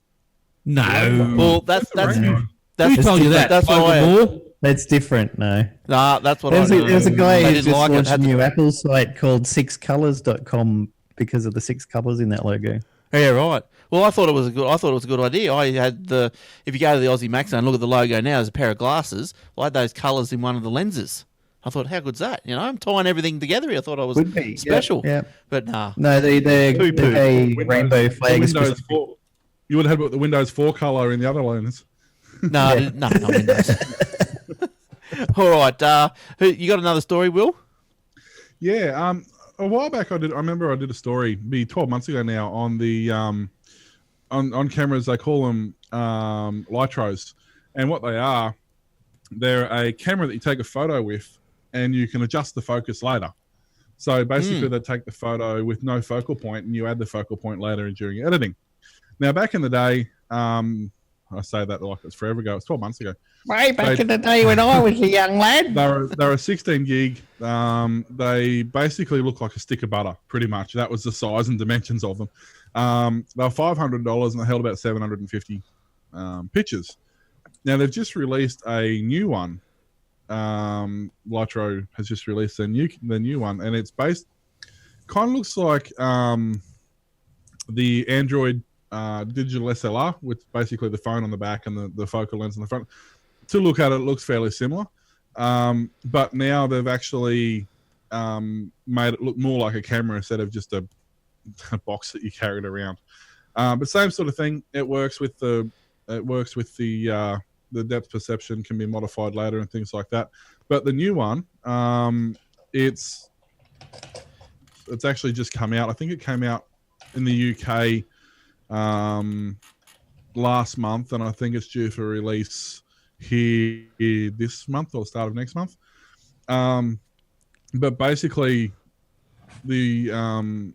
No. Well, that's rainbow. that's Who told you that? That's what I. Moore? That's different. No. Nah, that's what There's I. a guy They who's didn't just like it. launched a Had to- new Apple site called 6colors.com because of the 6 colors in that logo. Yeah, right. Well, I thought it was a good idea. I had if you go to the Aussie Mac Zone and look at the logo now, there's a pair of glasses. I had those colours in one of the lenses. I thought, how good's that? I'm tying everything together here. I thought I was Would be, special. yeah. But nah. No, the Poo-poo. rainbow flag is Windows just 4. You would have had the Windows 4 color in the other lenses. No, no, not Windows. All right. You got another story, Will? Yeah. A while back, I remember I did a story, 12 months ago now, on the on cameras. They call them litros, and what they are, they're a camera that you take a photo with, and you can adjust the focus later. So basically, they take the photo with no focal point, and you add the focal point later during editing. Now, back in the day, I say that like it's forever ago. It's 12 months ago. way back in the day when I was a young lad. They're a 16 gig. They basically look like a stick of butter, pretty much. That was the size and dimensions of them. They were $500 and they held about 750 pictures. Now they've just released a new one. Litro has just released the new one, and it's based. Kind of looks like the Android digital SLR with basically the phone on the back and the focal lens on the front. To look at it, it looks fairly similar. But now they've actually made it look more like a camera instead of just a box that you carried around. But same sort of thing. It works with the depth perception can be modified later and things like that. But the new one, it's actually just come out. I think it came out in the UK last month, and I think it's due for release here this month or the start of next month. But basically, it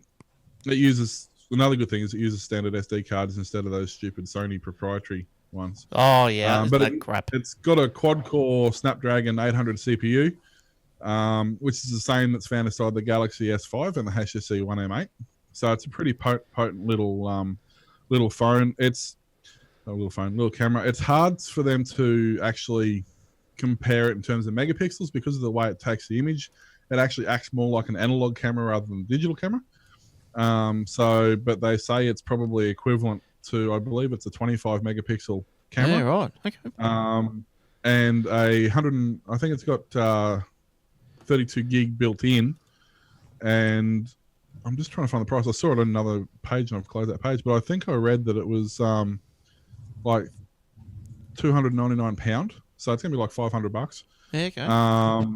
uses, another good thing is it uses standard SD cards instead of those stupid Sony proprietary ones. Oh yeah, But that crap. It's got a quad-core Snapdragon 800 CPU, which is the same that's found inside the Galaxy S5 and the HTC One M8. So it's a pretty potent little phone. It's little camera. It's hard for them to actually compare it in terms of megapixels because of the way it takes the image. It actually acts more like an analog camera rather than a digital camera. But they say it's probably equivalent to, I believe it's a 25 megapixel camera. Yeah, right. Okay. And I think it's got 32 gig built in. And I'm just trying to find the price. I saw it on another page and I've closed that page, but I think I read that it was like £299. So it's gonna be like $500. Yeah, okay.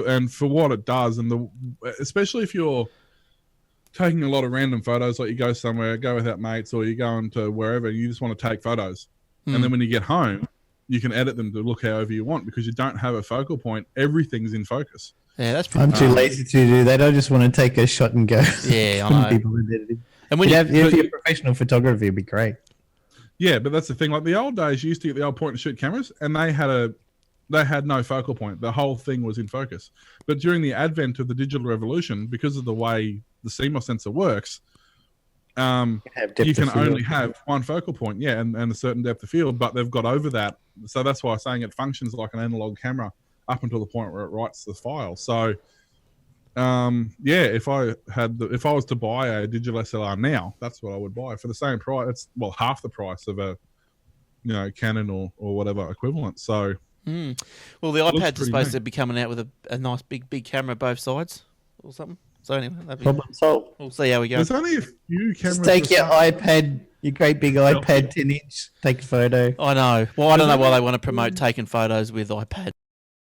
And for what it does, and especially if you're taking a lot of random photos, like you go somewhere, go without mates, or you go into wherever, you just want to take photos, and then when you get home, you can edit them to look however you want because you don't have a focal point. Everything's in focus. Yeah, that's pretty I'm too lazy to do that. I just want to take a shot and go. Yeah, I know. People who did it. And when If you're a professional photographer, it'd be great. Yeah, but that's the thing. Like the old days, you used to get the old point and shoot cameras, and they had no focal point. The whole thing was in focus. But during the advent of the digital revolution, because of the way the CMOS sensor works, you can only have one focal point, and a certain depth of field. But they've got over that, so that's why I'm saying it functions like an analog camera up until the point where it writes the file. So, if I was to buy a digital SLR now, that's what I would buy for the same price. It's half the price of a Canon or whatever equivalent. So. Well, the iPads are supposed to be coming out with a nice big camera both sides or something. So anyway, Problem solved. We'll see how we go. There's only a few cameras. Just take your iPad, your great big iPad 10-inch, take a photo. I know. Well, I don't know why they want to promote taking photos with iPad.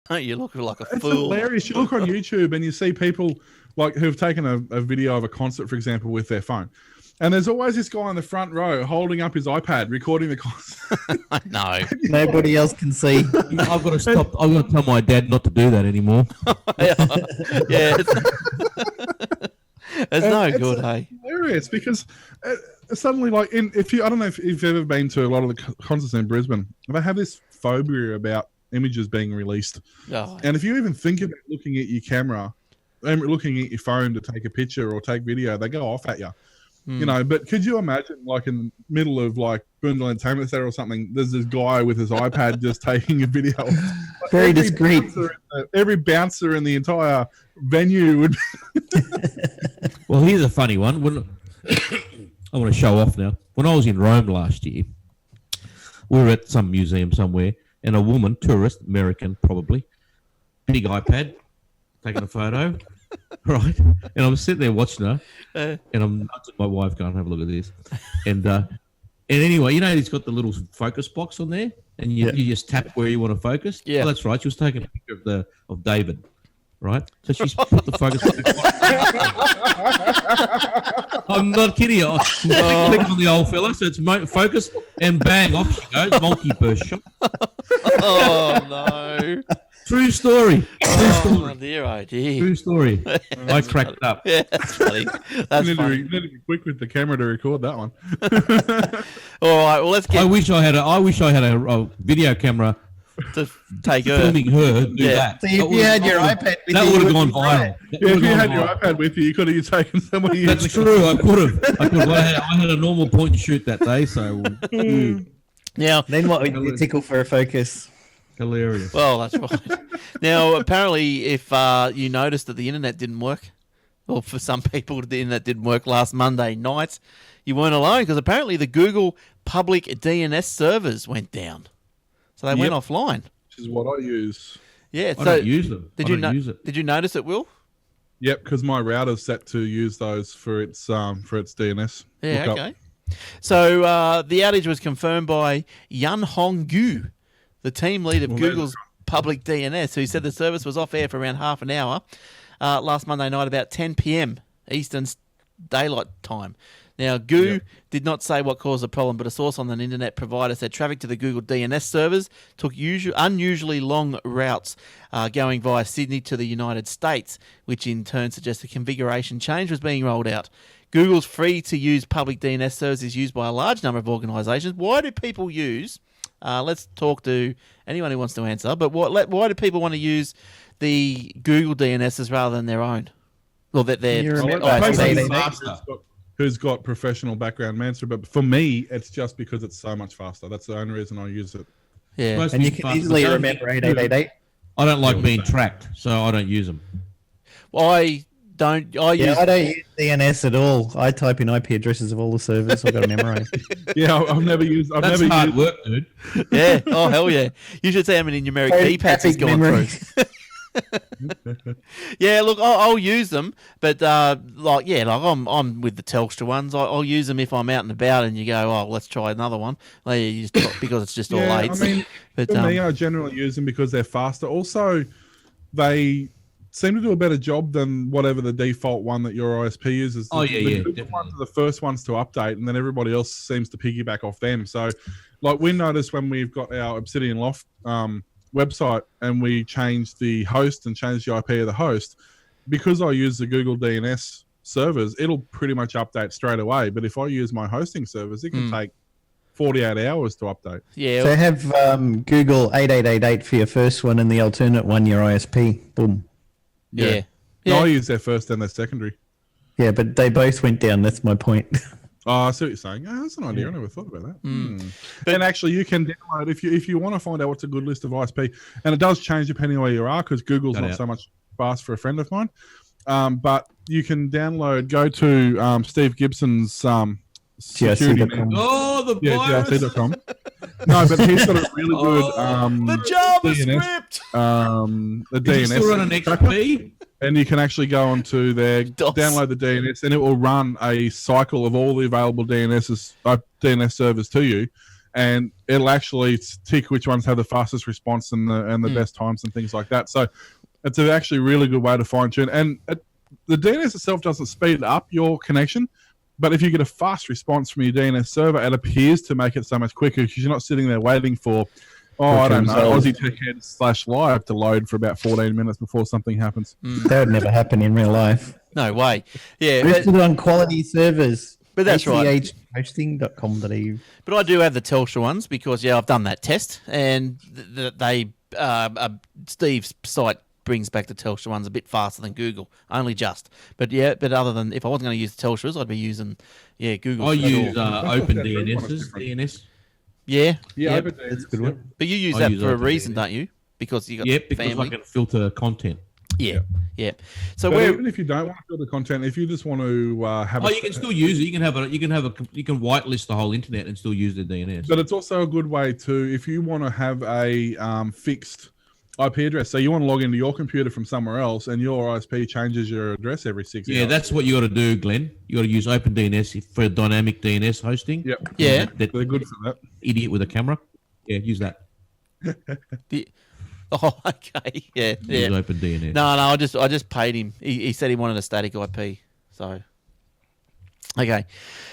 Don't you look like a It's fool? hilarious. You look on YouTube and you see people like who've taken a video of a concert, for example, with their phone. And there's always this guy in the front row holding up his iPad, recording the concert. I know. Nobody else can see. I've got to stop. I've got to tell my dad not to do that anymore. Yeah. It's no good, hey? Hilarious because suddenly, like, I don't know if you've ever been to a lot of the concerts in Brisbane, they have this phobia about images being released. Oh. And if you even think about looking at your camera and looking at your phone to take a picture or take video, they go off at you. But could you imagine, like, in the middle of, like, Boondall Entertainment Centre or something, there's this guy with his iPad just taking a video. Like, Very discreet. Every bouncer in the entire venue would be... Well, here's a funny one. When I want to show off now. When I was in Rome last year, we were at some museum somewhere, and a woman, tourist, American probably, big iPad, taking a photo. Right, and I'm sitting there watching her, and I'm nudging my wife, going, "Have a look at this." And anyway, it's got the little focus box on there, and you just tap where you want to focus. Yeah, well, that's right. She was taking a picture of David, right? So she's put the focus box. I'm not kidding you. Click on the old fella, so it's focus, and bang, off she goes, multi-burst shot. Oh no. True story. Oh dear, oh dear. True story. I cracked up. Yeah, that's funny. That's funny. You need to be quick with the camera to record that one. All right, well, let's get I wish I had a video camera to take her. filming her do that. So if you had your iPad with that you, would have you gone be viral. great. If you had your iPad with you could have taken somebody. That's true. I could have. I had a normal point and shoot that day, so Now, Then what would you tickle for a focus? hilarious. well, that's right. Now, apparently, if you noticed that the internet didn't work, or for some people the internet didn't work last Monday night, you weren't alone because apparently the Google public DNS servers went down, so they went offline. Which is what I use. Yeah, I so don't use them. did I you don't use it. Did you notice it, Will? Yep, because my router's set to use those for its DNS. Yeah, lookup. okay. So the outage was confirmed by Yun Hong Gu, the team lead of Google's public DNS, who said the service was off air for around half an hour last Monday night, about 10 p.m. Eastern Daylight Time. Now, Gu did not say what caused the problem, but a source on an internet provider said traffic to the Google DNS servers took unusually long routes going via Sydney to the United States, which in turn suggests a configuration change was being rolled out. Google's free-to-use public DNS service is used by a large number of organisations. Why do people use... let's talk to anyone who wants to answer, but why do people want to use the Google DNSs rather than their own? Well, that they're... You're a Well, bit like basically, they- it's got who's got professional background answer. But for me, it's just because it's so much faster. That's the only reason I use it. Yeah. Supposed to And be you can fast, easily but don't remember forget, 8888. I don't like being tracked, so I don't use them. I don't. I Yeah, use. I don't use DNS at all. I type in IP addresses of all the servers. I've got to memorize. Yeah, I've never used. I've That's never hard used. work, dude. Yeah. Oh hell yeah! You should see how many numeric keypads he's Traffic gone memory. through. Yeah, look, I'll use them, but I'm with the Telstra ones. I'll use them if I'm out and about, and you go, oh, let's try another one. Like, you just, because it's just all Yeah, eights. I mean, but for me, I generally use them because they're faster. Also, they seem to do a better job than whatever the default one that your ISP uses. Oh, yeah, the Google ones are the first ones to update, and then everybody else seems to piggyback off them. So, like we noticed when we've got our Obsidian Loft website and we changed the host and changed the IP of the host, because I use the Google DNS servers, it'll pretty much update straight away. But if I use my hosting servers, it can take 48 hours to update. yeah, So have Google 8888 for your first one and the alternate one, your ISP. Boom. yeah. No, I use their first and their secondary. Yeah, but they both went down. That's my point. Oh, I see what you're saying. Oh, that's an idea. I never thought about that. And actually, you can download if you want to find out what's a good list of ISP, and it does change depending on where you are because Google's Got not it. so much fast for a friend of mine. But you can go to Steve Gibson's security. GRC.com. Oh, the Yeah, virus. GRC.com. No, but he's got a really good The JavaScript. the Is it still run an DNS XP? and you can actually go onto there, DOS. download the DNS, and it will run a cycle of all the available DNS servers to you, and it'll actually tick which ones have the fastest response and the best times and things like that. So it's actually a really good way to fine tune. And the DNS itself doesn't speed up your connection, but if you get a fast response from your DNS server, it appears to make it so much quicker because you're not sitting there waiting for, I don't know, Aussie Tech Head /live to load for about 14 minutes before something happens. That would never happen in real life. No way. Yeah, Listed on quality servers. But that's right. hosting.com.au. but I do have the Telstra ones because I've done that test, and Steve's site brings back the Telstra ones a bit faster than Google, only just. But other than if I wasn't going to use the Telstras, I'd be using Google. I for use sure. Open That first one is DNSs. different. DNS. Yeah, Yeah, but that's a good one. you use I that use for a Open reason, DNS. don't you? Because you got Yep, because family. I can filter content. Yeah. So But we're even if you don't want to fill the content, if you just want to have Oh, you can still use it. You can whitelist the whole internet and still use the DNS. But it's also a good way to, if you want to have a fixed IP address, so you want to log into your computer from somewhere else and your ISP changes your address every 6 hours. Yeah, that's what you got to do, Glenn. You got to use OpenDNS for dynamic DNS hosting. Yep. Yeah. That They're good for that. idiot with a camera. Yeah, use that. oh okay yeah. Use OpenDNS. No, I just paid him. He said he wanted a static IP. So okay,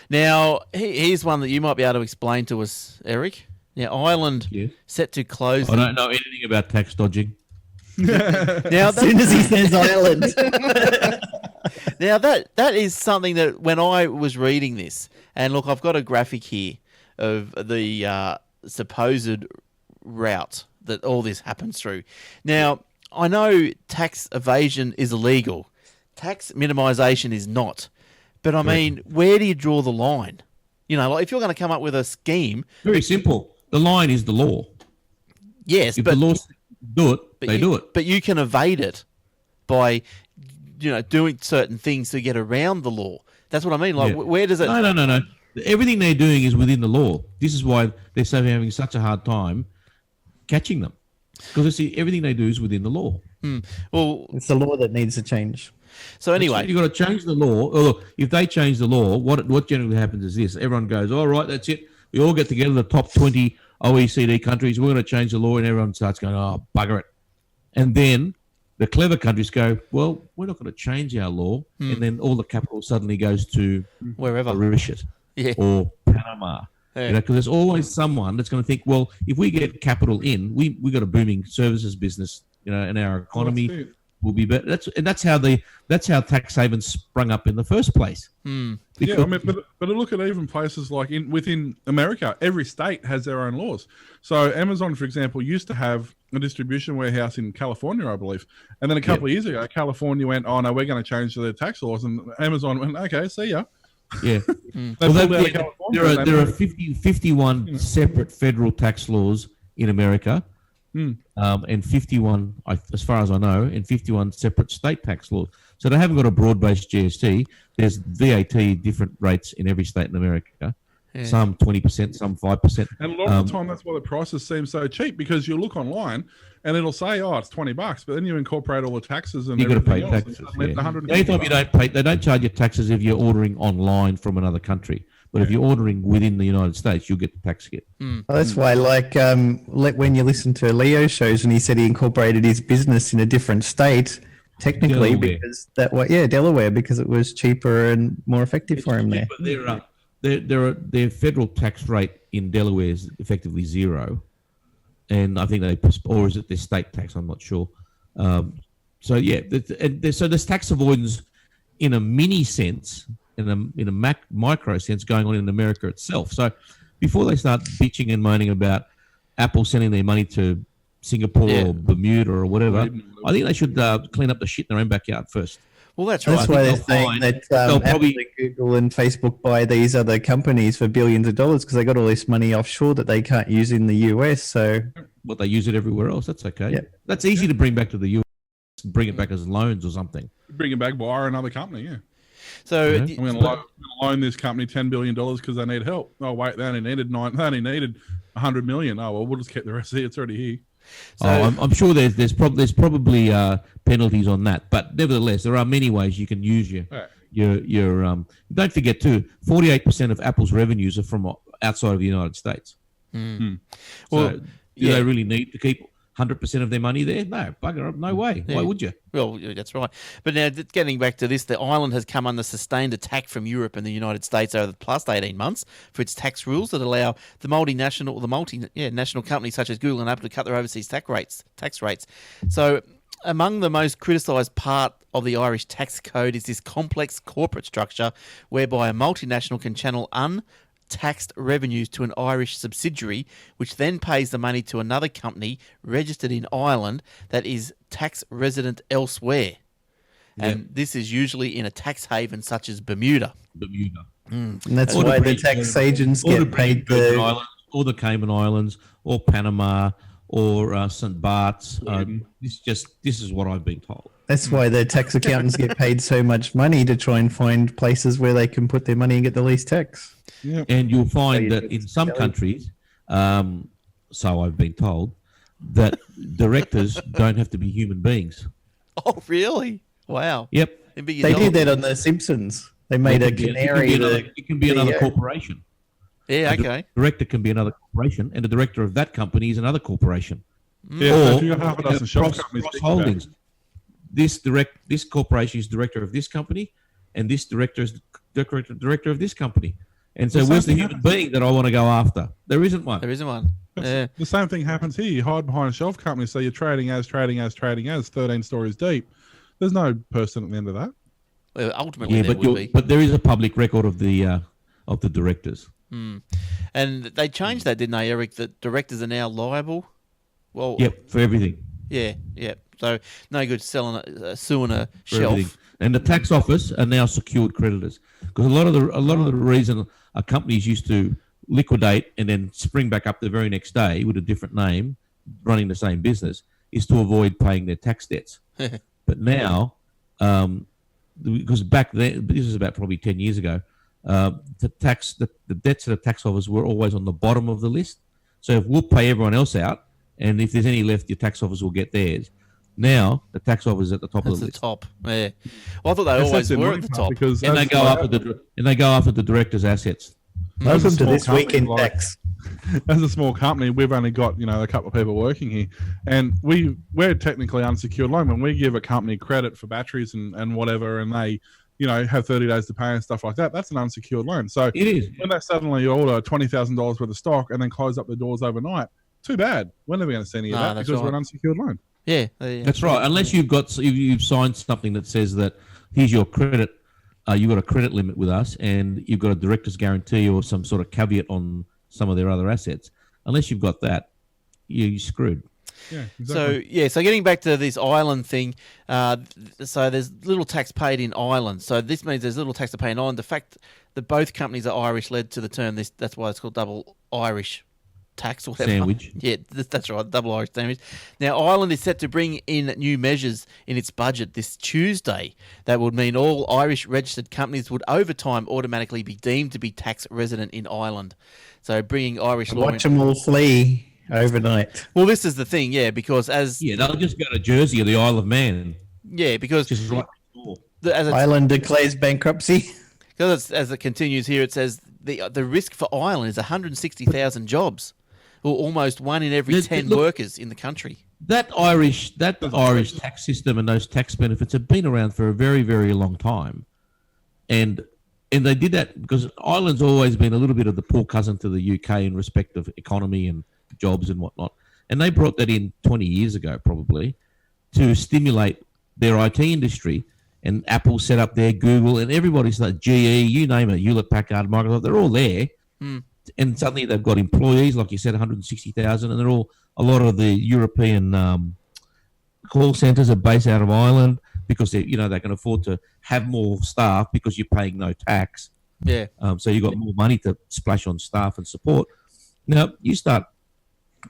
now here's one that you might be able to explain to us, Eric. Now Ireland Yes. set to close. I don't know anything about tax dodging. Now As soon as he says Ireland. Now that is something that when I was reading this, and look, I've got a graphic here of the supposed route that all this happens through. Now, I know tax evasion is illegal. Tax minimization is not. But I mean, where do you draw the line? Like if you're going to come up with a scheme, Very simple. The line is the law. yes, If but the law says do it, they do it. But you can evade it by doing certain things to get around the law. That's what I mean. Like, Yeah. where does it? No. Everything they're doing is within the law. This is why they're having such a hard time catching them. Because everything they do is within the law. Well, It's the law that needs to change. so anyway, You've got to change the law. Oh, look, if they change the law, what generally happens is this. Everyone goes, all right, that's it. We all get together, the top 20 OECD countries. We're going to change the law, and everyone starts going, oh, bugger it. And then the clever countries go, well, we're not going to change our law. And then all the capital suddenly goes to wherever. Mauritius Yeah. or Panama. Yeah. Because there's always someone that's going to think, well, if we get capital in, we got a booming services business, and our economy That's it. will be better. That's how tax havens sprung up in the first place. Yeah, I mean, but look at even places like within America, every state has their own laws. So Amazon, for example, used to have a distribution warehouse in California, I believe. And then a couple of years ago, California went, oh, no, we're going to change the tax laws. And Amazon went, okay, see ya. Yeah. They Well, pulled out of yeah, California. there are 51 separate federal tax laws in America, and 51, as far as I know, and 51 separate state tax laws. So they haven't got a broad-based GST. There's VAT different rates in every state in America. Yeah. Some 20%, some 5%. And a lot of the time, that's why the prices seem so cheap, because you look online and it'll say, "Oh, it's $20," but then you incorporate all the taxes and You've got to pay everything else, taxes. and suddenly it's Yeah. $150. The only time you don't pay, they don't charge you taxes if you're ordering online from another country. But if you're ordering within the United States, you'll get the tax hit. Well, that's why, like, when you listen to Leo's shows and he said he incorporated his business in a different state, technically, Delaware. because Delaware, because it was cheaper and more effective for him there. But their federal tax rate in Delaware is effectively zero, and I think or is it their state tax? I'm not sure. So yeah, so there's tax avoidance in a mini sense, in a micro sense, going on in America itself. So before they start bitching and moaning about Apple sending their money to Singapore or Bermuda or whatever, I think they should clean up the shit in their own backyard first. Well, that's right. That's why they're saying that Apple, Google, and Facebook buy these other companies for billions of dollars because they got all this money offshore that they can't use in the US. So, well, they use it everywhere else. That's okay. Yeah. That's easy to bring back to the US and bring it back as loans or something. Bring it back via another company, yeah. So Yeah. I'm going to loan this company $10 billion because they need help. Oh, wait, they only needed $100 million. Oh, well, we'll just keep the rest here. It's already here. So- I'm sure there's probably penalties on that, but nevertheless, there are many ways you can use your. Don't forget too, 48% of Apple's revenues are from outside of the United States. Well, So, do yeah. they really need to keep 100% of their money there? No, bugger up, no way. Yeah. Why would you? Well, yeah, that's right. But now, getting back to this, the island has come under sustained attack from Europe and the United States over the past 18 months for its tax rules that allow the national companies such as Google and Apple to cut their overseas tax rates. So, among the most criticised part of the Irish tax code is this complex corporate structure whereby a multinational can channel untaxed revenues to an Irish subsidiary, which then pays the money to another company registered in Ireland that is tax resident elsewhere. And this is usually in a tax haven such as Bermuda. and that's Or the why the British tax agents Or the get paid Virgin the. Islands, or the Cayman Islands, or Panama, or St. Bart's. This is what I've been told. That's why the tax accountants get paid so much money to try and find places where they can put their money and get the least tax. Yeah. And you'll find you that do in it some Kelly. countries, so I've been told, that directors don't have to be human beings. Oh, really? Wow. Yep. It'd be your They dog. did that on The Simpsons. They made a canary. It can be another CEO. corporation. Yeah, A okay. director can be another corporation, and the director of that company is another corporation. Yeah, so Or if you got half a dozen shelf cross companies, holdings. This corporation is director of this company, and this director is director of this company. And so, Well, where's the something human being that I want to go after? There isn't one. There isn't one. Yeah. The same thing happens here. You hide behind a shelf company, so you're trading as 13 stories deep. There's no person at the end of that. Well, ultimately, Yeah, there would be. but there is a public record of the directors. And they changed that, didn't they, Eric? That directors are now liable. Well, Yep, for everything. yeah. So no good suing a For shelf. everything. And the tax office are now secured creditors, because a lot of the reason companies used to liquidate and then spring back up the very next day with a different name, running the same business, is to avoid paying their tax debts. But now, because back then, this is about probably 10 years ago, the debts of the tax office were always on the bottom of the list. So if we'll pay everyone else out, and if there's any left, your tax office will get theirs. Now the tax office is at the top That's of the the list, top. Yeah. Well, I thought they That's always the were annoying at the part, top. because and they go after the director's assets. as a Welcome to small this week in company, like- tax. as a small company, we've only got a couple of people working here, and we're technically unsecured loan. When we give a company credit for batteries and whatever, and they have 30 days to pay and stuff like that, that's an unsecured loan. So It is. when they suddenly order $20,000 worth of stock and then close up the doors overnight, too bad. We're never going to see any of No, that that's because we're right. an unsecured loan. Yeah. That's right. Unless you've signed something that says that here's your credit, you've got a credit limit with us, and you've got a director's guarantee or some sort of caveat on some of their other assets. Unless you've got that, you're screwed. Yeah, So exactly. so getting back to this Ireland thing, so there's little tax paid in Ireland. So this means there's little tax to pay in Ireland. The fact that both companies are Irish led to the term this. That's why it's called double Irish tax or whatever. Sandwich. Yeah, that's right, double Irish sandwich. Now Ireland is set to bring in new measures in its budget this Tuesday that would mean all Irish registered companies would over time automatically be deemed to be tax resident in Ireland. So bringing Irish law. Watch them all flee overnight. Well, this is the thing, yeah, because as Yeah, they'll just go to Jersey or the Isle of Man. yeah, because Just right next door. as it's, Ireland declares bankruptcy. because as it continues here, it says the risk for Ireland is 160,000 jobs, or almost 1 in every Look- 10 look- workers in the country. That Irish tax system and those tax benefits have been around for a very, very long time, and they did that because Ireland's always been a little bit of the poor cousin to the UK in respect of economy and jobs and whatnot, and they brought that in 20 years ago probably to stimulate their IT industry. And Apple set up their Google, and everybody's like GE, you name it, Hewlett Packard, Microsoft, they're all there. And suddenly they've got employees, like you said, 160,000, and they're all a lot of the European call centres are based out of Ireland because they can afford to have more staff because you're paying no tax. Yeah. So you've got more money to splash on staff and support. Now you start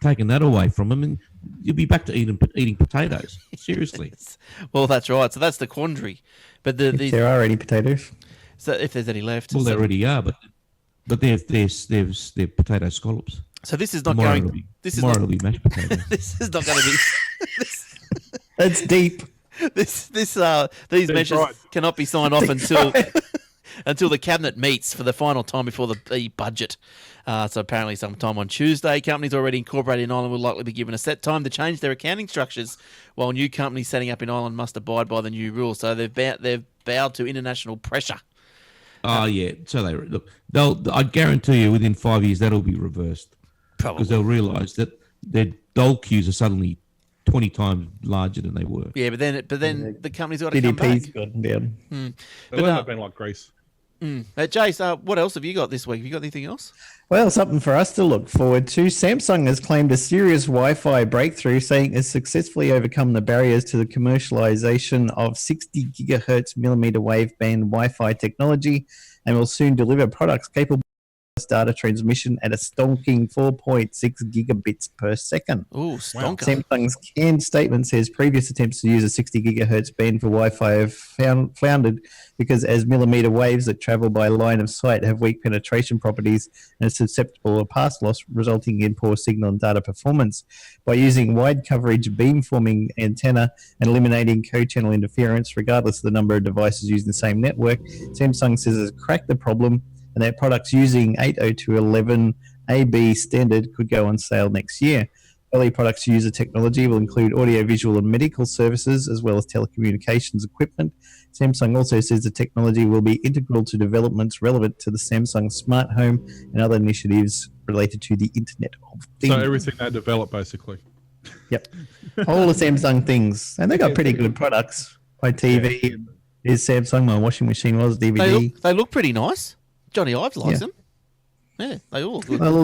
taking that away from them, and you'll be back to eating potatoes. Seriously. Well, that's right. So that's the quandary. But If there are any potatoes. so if there's any left. Well, so, they already are, but they're potato scallops. so this is not Tomorrow going. it'll be- This is tomorrow not. it'll be mashed potatoes. This is not going to be. That's deep. These measures right. cannot be signed off until the cabinet meets for the final time before the budget. So apparently sometime on Tuesday, companies already incorporated in Ireland will likely be given a set time to change their accounting structures, while new companies setting up in Ireland must abide by the new rules. So they've bowed to international pressure. Oh yeah. So they look. I guarantee you, within 5 years, that'll be reversed Probably. because they'll realise that their dole queues are suddenly 20 times larger than they were. Yeah, but then the company's got to come back. GDP's gone down. They'll end up being like Greece. Jace, what else have you got this week? Have you got anything else? Well, something for us to look forward to. Samsung has claimed a serious Wi-Fi breakthrough, saying it's successfully overcome the barriers to the commercialization of 60 gigahertz millimeter wave band Wi-Fi technology and will soon deliver products capable of data transmission at a stonking 4.6 gigabits per second. Ooh, stonker. Samsung's canned statement says previous attempts to use a 60 gigahertz band for Wi-Fi have floundered because as millimeter waves that travel by line of sight have weak penetration properties and are susceptible to pass loss, resulting in poor signal and data performance. By using wide coverage beamforming antenna and eliminating co-channel interference, regardless of the number of devices using the same network, Samsung says it's cracked the problem and their products using 802.11 AB standard could go on sale next year. Early products to use the technology will include audiovisual and medical services, as well as telecommunications equipment. Samsung also says the technology will be integral to developments relevant to the Samsung smart home and other initiatives related to the Internet of Things. So everything they develop, basically. Yep. All the Samsung things. And they got pretty good products. My TV is Samsung, my washing machine was DVD. They look pretty nice. Johnny Ives likes Yeah. them. Yeah, they all look good. Well,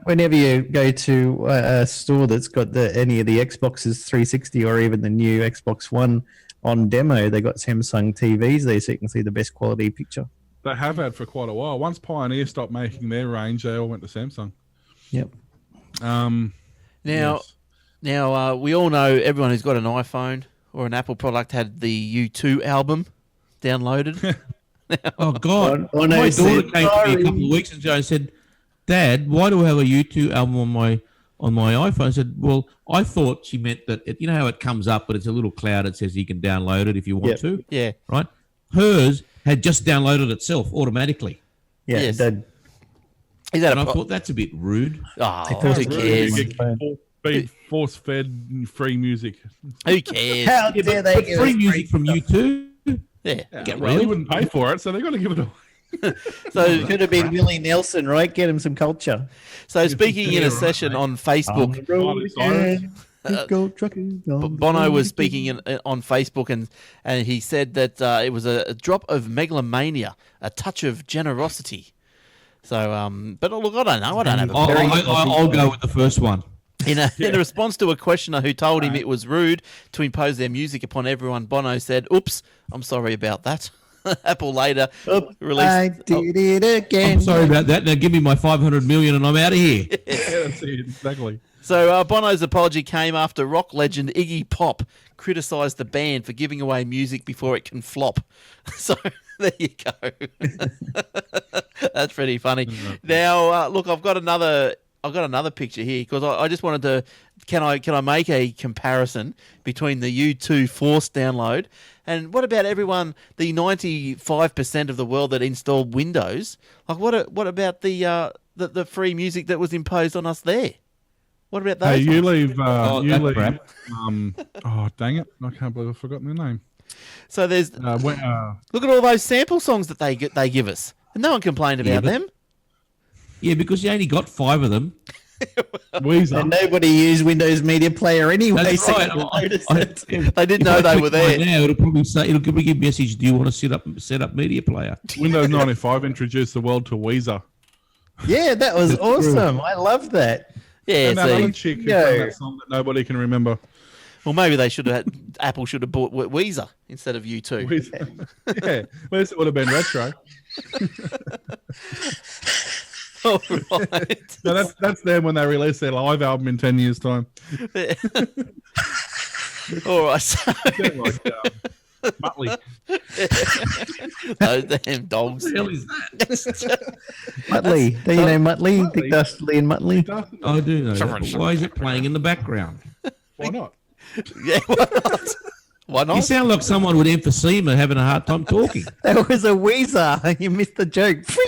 whenever you go to a store that's got any of the Xboxes 360 or even the new Xbox One on demo, they got Samsung TVs there, so you can see the best quality picture. They have had for quite a while. Once Pioneer stopped making their range, they all went to Samsung. Yep. Now, we all know everyone who's got an iPhone or an Apple product had the U2 album downloaded. Oh God! Oh, My no, daughter came to me a sorry. couple of weeks ago and said, "Dad, why do I have a U2 album on my iPhone?" I said, "Well, I thought she meant that you know how it comes up, but it's a little cloud. It says you can download it if you want Yep. to, Yeah. right?" Hers had just downloaded itself automatically, Yeah, Yes. that Is that and a I pro- thought that's a bit rude. Oh, forced who it. cares? You get Be force-fed free music. Who cares? How dare they But give free us music from U2. Yeah. Get Well, he real. wouldn't pay for it, so they've got to give it away. So, Could have been Willie Nelson, right? Get him some culture. so speaking in Yeah, a right, session mate. on Facebook, On the road Miley Cyrus. again. Go trucking on the Bono road was again. speaking on Facebook, and he said that it was a drop of megalomania, a touch of generosity. So, but look, I don't know. I don't have a I'll go with the first one. In a response to a questioner who told him it was rude to impose their music upon everyone, Bono said, "Oops, I'm sorry about that." Apple later released. I did it again. I'm sorry about that. Now give me my 500 million and I'm out of here. Yeah, that's it, exactly. So Bono's apology came after rock legend Iggy Pop criticised the band for giving away music before it can flop. So there you go. That's pretty funny. Now, look, I've got another picture here because I just wanted to. Can I make a comparison between the U2 forced download and what about everyone, the 95% of the world that installed Windows? Like, what about the free music that was imposed on us there? What about those? Hey, you ones? leave. You leave. crap. Oh, dang it! I can't believe I've forgotten their name. So there's look at all those sample songs that they give us, and no one complained about them. Yeah, because you only got 5 of them. Weezer. And nobody used Windows Media Player anyway. That's so right. you notice it. They didn't If know I they click were there. right now, it'll probably give me a message. Do you want to set up media player? Windows 95 introduced the world to Weezer. Yeah, that was awesome. I love that. Yeah, And that see. other chick who sang that song that nobody can remember. Well, maybe they should have. Apple should have bought Weezer instead of U2. Weezer. Yeah, at least it would have been retro. All right. No, that's them when they release their live album in 10 years' time. All right. So They're like Muttley. those damn dogs. What the hell is that? Muttley. Do you know Muttley? Dick Dastardly and Muttley? I do know that, but why is it playing in the background? Why not? Yeah, why not? Why You not? sound like someone with emphysema having a hard time talking. That was a Weezer. You missed the joke. Fring!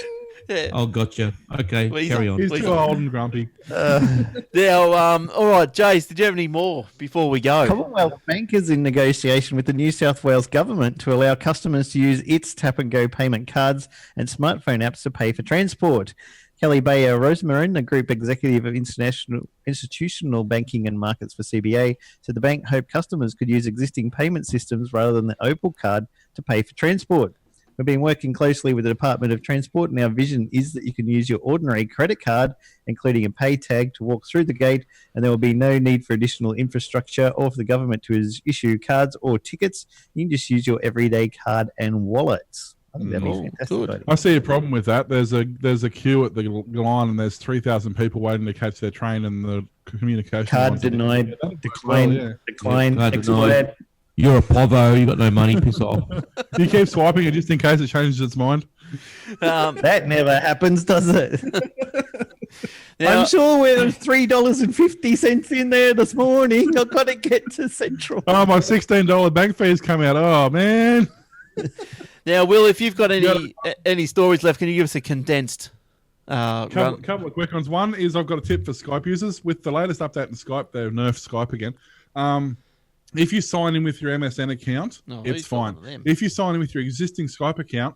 Yeah. Oh, gotcha. Okay, Weezer. carry on. He's Weezer. too old and grumpy. Now, all right, Jace, did you have any more before we go? Commonwealth Bank is in negotiation with the New South Wales government to allow customers to use its tap and go payment cards and smartphone apps to pay for transport. Kelly Bayer Rosemarin, the Group Executive of Institutional Banking and Markets for CBA, said the bank hoped customers could use existing payment systems rather than the Opal card to pay for transport. We've been working closely with the Department of Transport, and our vision is that you can use your ordinary credit card, including a pay tag, to walk through the gate, and there will be no need for additional infrastructure or for the government to issue cards or tickets. You can just use your everyday card and wallets. I think that'd be fantastic. good. idea. I see a problem with that. There's a queue at the line, and there's 3,000 people waiting to catch their train, and the communication Card lines- denied, Yeah, that'd work decline, well, yeah. decline, Card expired. denied. You're a povo. You got no money. Piss off. You keep swiping it just in case it changes its mind. That never happens, does it? Now, I'm sure there's $3.50 in there this morning. I've got to get to Central. Oh, my $16 bank fees come out. Oh, man. now, Will, if you've got any stories left, can you give us a condensed run? Couple of quick ones. One is I've got a tip for Skype users. With the latest update in Skype, they've nerfed Skype again. If you sign in with your MSN account, No, it's who's talking fine. to them? If you sign in with your existing Skype account,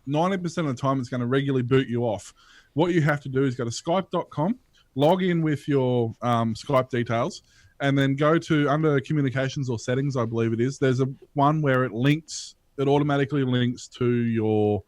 90% of the time it's going to regularly boot you off. What you have to do is go to skype.com, log in with your Skype details, and then go to under communications or settings, I believe it is. There's a one where it automatically links to your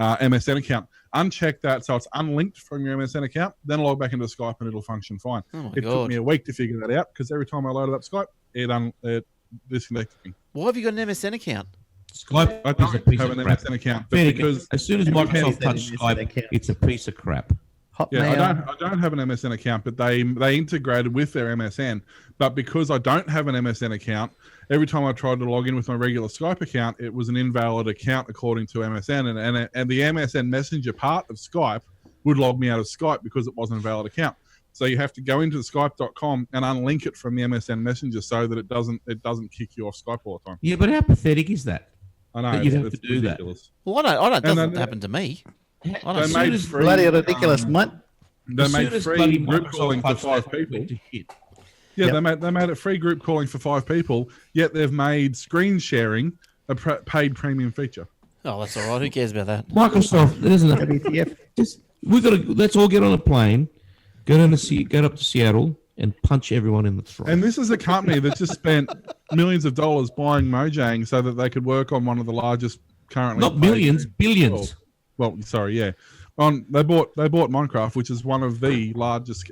MSN account. Uncheck that so it's unlinked from your MSN account, then log back into Skype and it'll function fine. Oh my It took God. me a week to figure that out because every time I loaded up Skype, it disconnected me. Why have you got an MSN account? Skype I is a don't piece have of an crap. MSN account, but Fair because as soon as Microsoft touched MSN Skype, account. it's a piece of crap. Hotmail. I don't have an MSN account, but they integrated with their MSN. But because I don't have an MSN account, every time I tried to log in with my regular Skype account, it was an invalid account according to MSN, and the MSN Messenger part of Skype would log me out of Skype because it wasn't a valid account. So you have to go into Skype.com and unlink it from the MSN Messenger so that it doesn't kick you off Skype all the time. Yeah, but how pathetic is that? I know That you have it's to do that. ridiculous. Well, I don't. And Doesn't then- happen to me. I They don't. made as free, Bloody ridiculous, mutt. They As soon made as free bloody group Microsoft calling for touched 5 that, people. went to shit. Yeah, Yep. they made it free group calling for 5 people. Yet they've made screen sharing a paid premium feature. Oh, that's all right. Who cares about that? Microsoft, isn't it? WTF. Just we got to. Let's all get on a plane, go up to Seattle, and punch everyone in the throat. And this is a company that just spent millions of dollars buying Mojang so that they could work on one of the largest currently. Not millions, billions. Well, sorry, yeah. They bought Minecraft, which is one of the largest,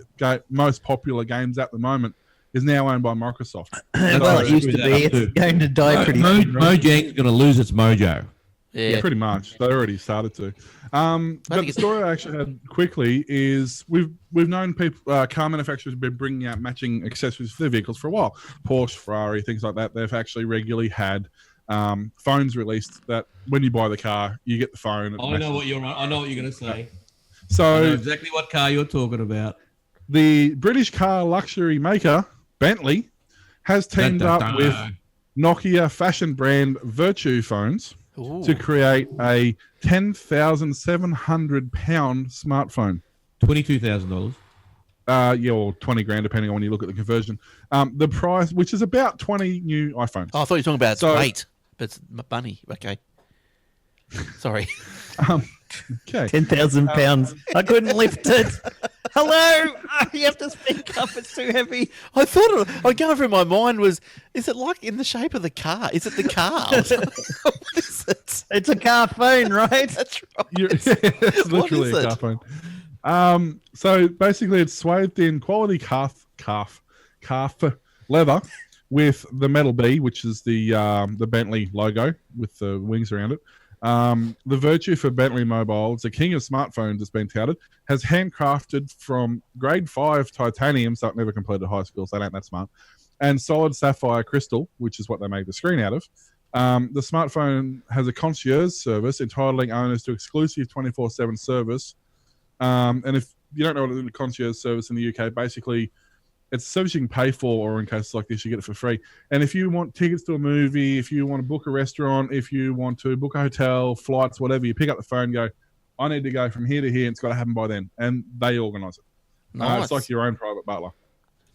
most popular games at the moment, is now owned by Microsoft. Well, it used to be. It's going to die pretty soon. Right? Mojang's going to lose its mojo. Yeah. Pretty much. They already started to. But the story I actually had quickly is we've known people, car manufacturers have been bringing out matching accessories for their vehicles for a while. Porsche, Ferrari, things like that. They've actually regularly had phones released that when you buy the car, you get the phone. I know what you're going to say. So I know exactly what car you're talking about. The British car luxury maker Bentley has teamed up with Nokia fashion brand Virtue phones to create a 10,700 pound smartphone. $22,000. Yeah, or 20 grand, depending on when you look at the conversion. The price, which is about 20 new iPhones. Oh, I thought you were talking about its weight, but it's bunny. Okay. Sorry. Okay. 10,000 pounds. I couldn't lift it. Hello. You have to speak up. It's too heavy. I thought going through my mind was, is it like in the shape of the car? Is it the car? What is it? It's a car phone, right? That's right. It's literally What is a car phone. So basically, it's swathed in quality calf leather with the metal B, which is the Bentley logo with the wings around it. The Virtue for Bentley Mobile, it's a king of smartphones, it's been touted, has handcrafted from grade 5 titanium, so it never completed high school, so they ain't that smart, and solid sapphire crystal, which is what they make the screen out of. The smartphone has a concierge service entitling owners to exclusive 24/7 service. And if you don't know what a concierge service in the UK, basically it's a service you can pay for, or in cases like this, you get it for free. And if you want tickets to a movie, if you want to book a restaurant, if you want to book a hotel, flights, whatever, you pick up the phone and go, I need to go from here to here, and it's got to happen by then. And they organise it. Nice. It's like your own private butler.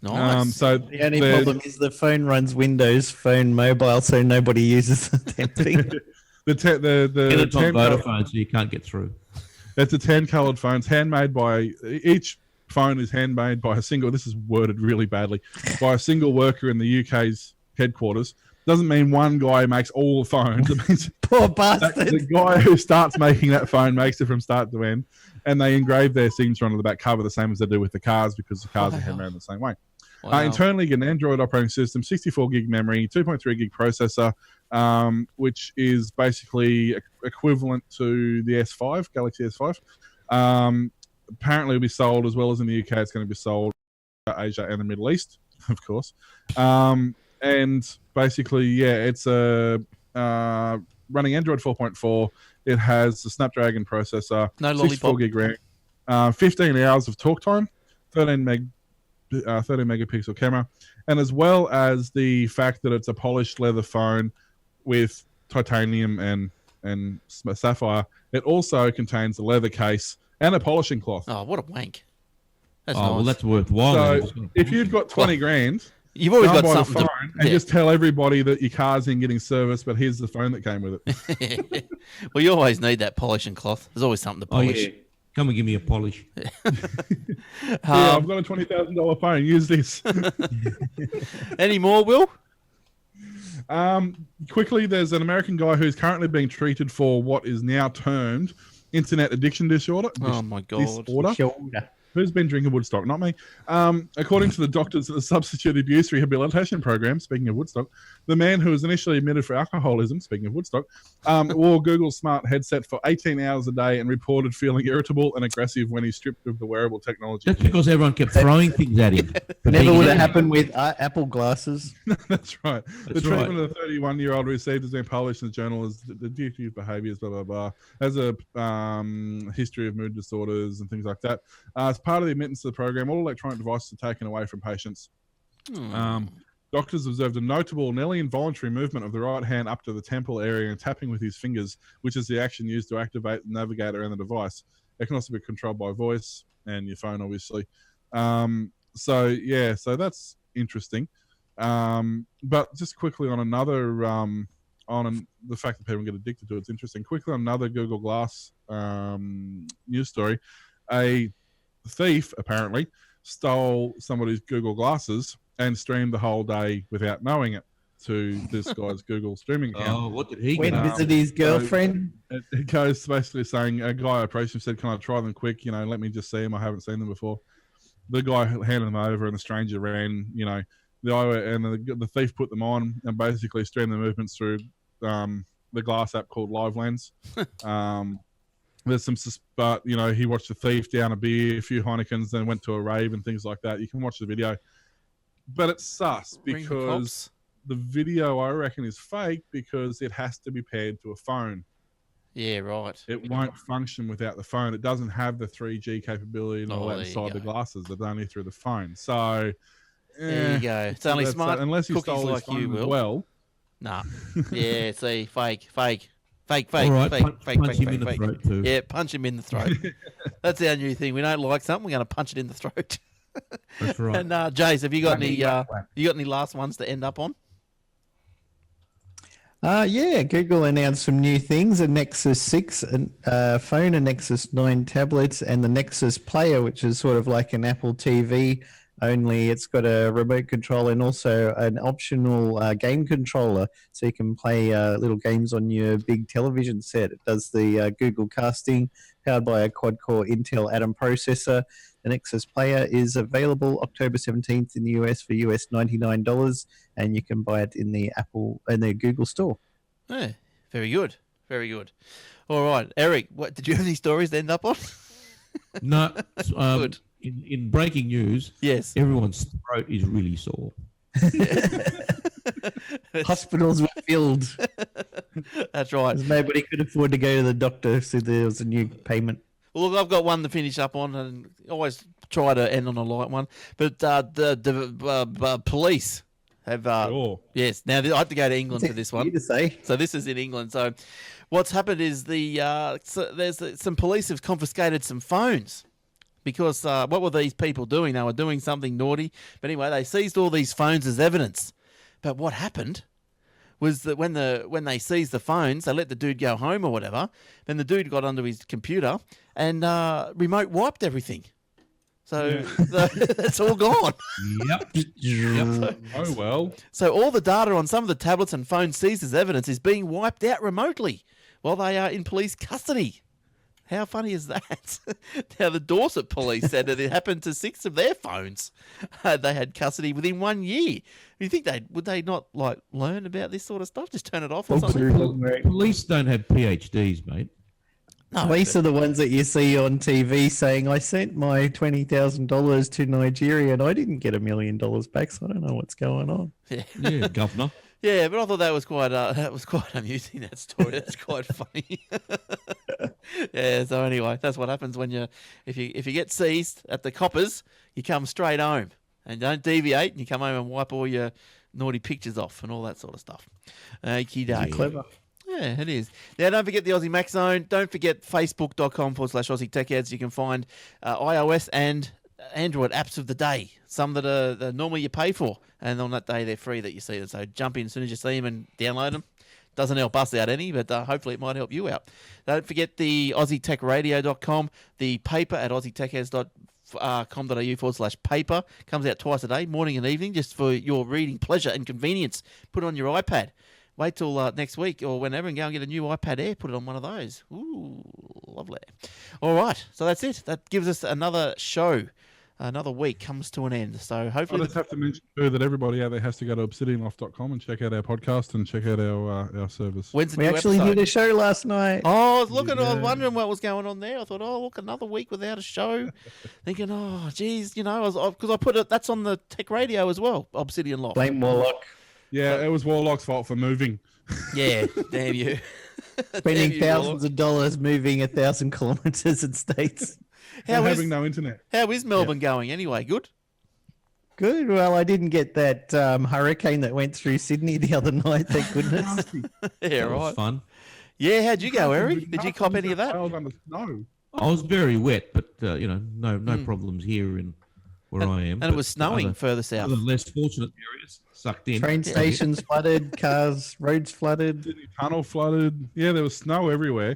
Nice. So The only problem is the phone runs Windows Phone Mobile, so nobody uses the damn thing. It's on Vodafone, so you can't get through. It's a 10-coloured phone. It's handmade by each phone is handmade by a single. This is worded really badly by a single worker in the UK's headquarters. Doesn't mean one guy makes all the phones. It means Poor bastard. the guy who starts making that phone makes it from start to end, and they engrave their signature onto the back cover the same as they do with the cars, because the cars are handmade the same way. Wow. Internally, you get an Android operating system, 64 gig memory, 2.3 gig processor, which is basically equivalent to the S5, Galaxy S5. Apparently, it'll be sold as well as in the UK. It's going to be sold in Asia and the Middle East, of course. And basically, yeah, it's running Android 4.4. It has the Snapdragon processor, No 64 lollipop. gig RAM, 15 hours of talk time, 13 megapixel camera, and as well as the fact that it's a polished leather phone with titanium and sapphire, it also contains a leather case and a polishing cloth. Oh, what a wank. That's Oh, nice. well, that's worthwhile. So if you've got 20 grand, You've always go got buy the something phone and just tell everybody that your car's in getting serviced, but here's the phone that came with it. Well, you always need that polishing cloth. There's always something to Oh, polish. yeah. Come and give me a polish. Yeah, I've got a $20,000 phone. Use this. Any more, Will? Quickly, there's an American guy who's currently being treated for what is now termed internet addiction disorder. Oh, my God. Shoulder. Who's been drinking Woodstock? Not me. According to the doctors at the Substitute Abuse Rehabilitation Program, speaking of Woodstock, the man who was initially admitted for alcoholism, speaking of Woodstock, wore Google's smart headset for 18 hours a day and reported feeling irritable and aggressive when he stripped of the wearable technology. That's because everyone kept throwing things at him. Never would have happened with Apple glasses. That's right. The That's treatment right. of the 31-year-old received has been published in the journal as the addictive behaviours, blah, blah, blah. Has a history of mood disorders and things like that. As part of the admittance to the program, all electronic devices are taken away from patients. Doctors observed a notable, nearly involuntary movement of the right hand up to the temple area and tapping with his fingers, which is the action used to activate the navigator and the device. It can also be controlled by voice and your phone, obviously. So that's interesting. But just quickly on another, the fact that people get addicted to it's interesting. Quickly on another Google Glass news story, a thief apparently stole somebody's Google Glasses and streamed the whole day without knowing it. to this guy's Google streaming account. Oh, what did he Went get? to visit his girlfriend. It goes basically saying a guy approached him, said, "Can I try them quick? Let me just see them. I haven't seen them before." The guy handed them over, and the stranger ran. The thief put them on and basically streamed the movements through the glass app called Live Lens. There's some, but he watched the thief down a beer, a few Heinekens, then went to a rave and things like that. You can watch the video, but it's sus because the video, I reckon, is fake because it has to be paired to a phone. Yeah, right. It won't function without the phone. It doesn't have the 3G capability and all that inside the glasses. It's only through the phone. So there you go. It's only smart unless you cookies stole his like phone you as will. well. Nah. Yeah, see, fake. All right, punch him in the fake. throat too. Yeah, punch him in the throat. That's our new thing. We don't like something, we're going to punch it in the throat. That's right. And Jace, have you got any last ones to end up on? Yeah, Google announced some new things: a Nexus 6 phone, a Nexus 9 tablets, and the Nexus Player, which is sort of like an Apple TV, only it's got a remote control and also an optional game controller, so you can play little games on your big television set. It does the Google casting, powered by a quad-core Intel Atom processor. The Nexus Player is available October 17th in the US for US $99, and you can buy it in the Google store. Yeah, very good. Very good. All right, Eric, what did you have any stories to end up on? No. Good. In breaking news, Yes. everyone's throat is really sore. Hospitals were filled. That's right. Nobody could afford to go to the doctor, so there was a new payment. Well, look, I've got one to finish up on, and always try to end on a light one. But the police have. Yes. Now I have to go to England for this one. You to say. So this is in England. So what's happened is some police have confiscated some phones. Because what were these people doing? They were doing something naughty. But anyway, they seized all these phones as evidence. But what happened was that when they seized the phones, they let the dude go home or whatever. Then the dude got onto his computer and remote wiped everything. So it's all gone. Yep. Oh, well. So all the data on some of the tablets and phones seized as evidence is being wiped out remotely while they are in police custody. How funny is that? Now, the Dorset police said that it happened to 6 of their phones. They had custody within 1 year. You think would they not learn about this sort of stuff? Just turn it off or something? Police don't have PhDs, mate. No, Police are the ones that you see on TV saying, "I sent my $20,000 to Nigeria and I didn't get $1 million back, so I don't know what's going on." Yeah, governor. Yeah, but I thought that was quite amusing, that story. That's quite funny. Yeah, so anyway, that's what happens when if you get seized at the coppers, you come straight home and don't deviate, and you come home and wipe all your naughty pictures off and all that sort of stuff. Okie dokie. Clever. Yeah, it is. Now, don't forget the Aussie Mac Zone. Don't forget facebook.com/Aussie Tech Heads. You can find iOS and Android apps of the day. Some that are normally you pay for, and on that day they're free that you see them. So jump in as soon as you see them and download them. Doesn't help us out any, but hopefully it might help you out. Don't forget the AussieTechRadio.com, the paper at aussietechheads.com.au/paper. Comes out twice a day, morning and evening, just for your reading pleasure and convenience. Put it on your iPad. Wait till next week or whenever and go and get a new iPad Air. Put it on one of those. Ooh, lovely. All right, so that's it. That gives us another show. Another week comes to an end. So hopefully... I just have to mention too that everybody out there has to go to obsidianloft.com and check out our podcast and check out our service. When's the We new actually episode? did a show last night. Oh, I was looking. I was wondering what was going on there. I thought, oh, look, another week without a show. Thinking, oh, geez, because I put it. That's on the Tech Radio as well. Obsidian Loft. Blame Warlock. Yeah, it was Warlock's fault for moving. Yeah, damn you. Spending Damn you, thousands of dollars moving 1,000 kilometers in states. How having is no internet. how is Melbourne going anyway? Good. Good. Well, I didn't get that hurricane that went through Sydney the other night, thank goodness. Yeah, That was right. fun. Yeah, how'd you go, Eric? Did you cop any of that? No. I was very wet, but no problems here in where I am. And it was snowing further south. Other less fortunate areas sucked in. Train stations flooded, roads flooded. Sydney Tunnel flooded. Yeah, there was snow everywhere.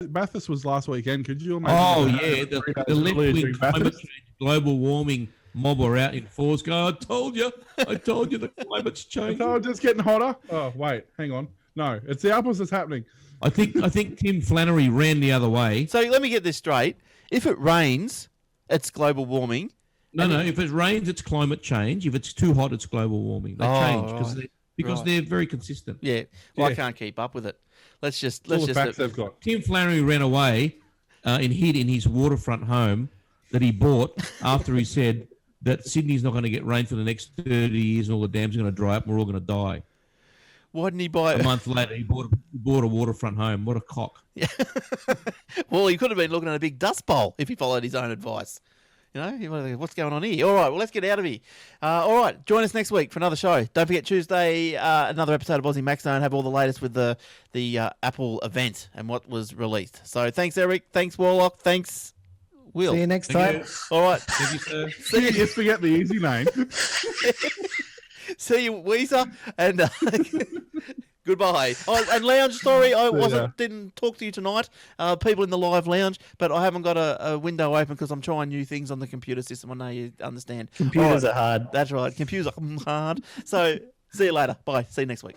Bathurst was last weekend. Could you imagine? Oh that? yeah, the 3 days left earlier wing during Bathurst? global warming mob are out in force going, I told you the climate's I changing. told you it's getting hotter. Oh, wait, hang on. No, it's the opposite's happening. I think Tim Flannery ran the other way. So let me get this straight. If it rains, it's global warming. No. If it rains, it's climate change. If it's too hot, it's global warming. They change because they're very consistent. Yeah. Well, I Yeah. can't keep up with it. Let's All the facts they've got. Tim Flannery ran away and hid in his waterfront home that he bought after he said that Sydney's not going to get rain for the next 30 years and all the dams are going to dry up and we're all going to die. Why didn't he buy A month later, he bought a waterfront home. What a cock. Well, he could have been looking at a big dust bowl if he followed his own advice. You know, what's going on here? All right, well, let's get out of here. All right, join us next week for another show. Don't forget Tuesday, another episode of Aussie Max Zone. Have all the latest with the Apple event and what was released. So thanks, Eric. Thanks, Warlock. Thanks, Will. See you next Thank time. you. All right. Thank you, sir. Just forget the easy name. See you, Weezer, and goodbye. Oh, and lounge, sorry, I didn't talk to you tonight. People in the live lounge, but I haven't got a window open because I'm trying new things on the computer system. I know you understand. Computers All are hard. That's right. Computers are hard. So see you later. Bye. See you next week.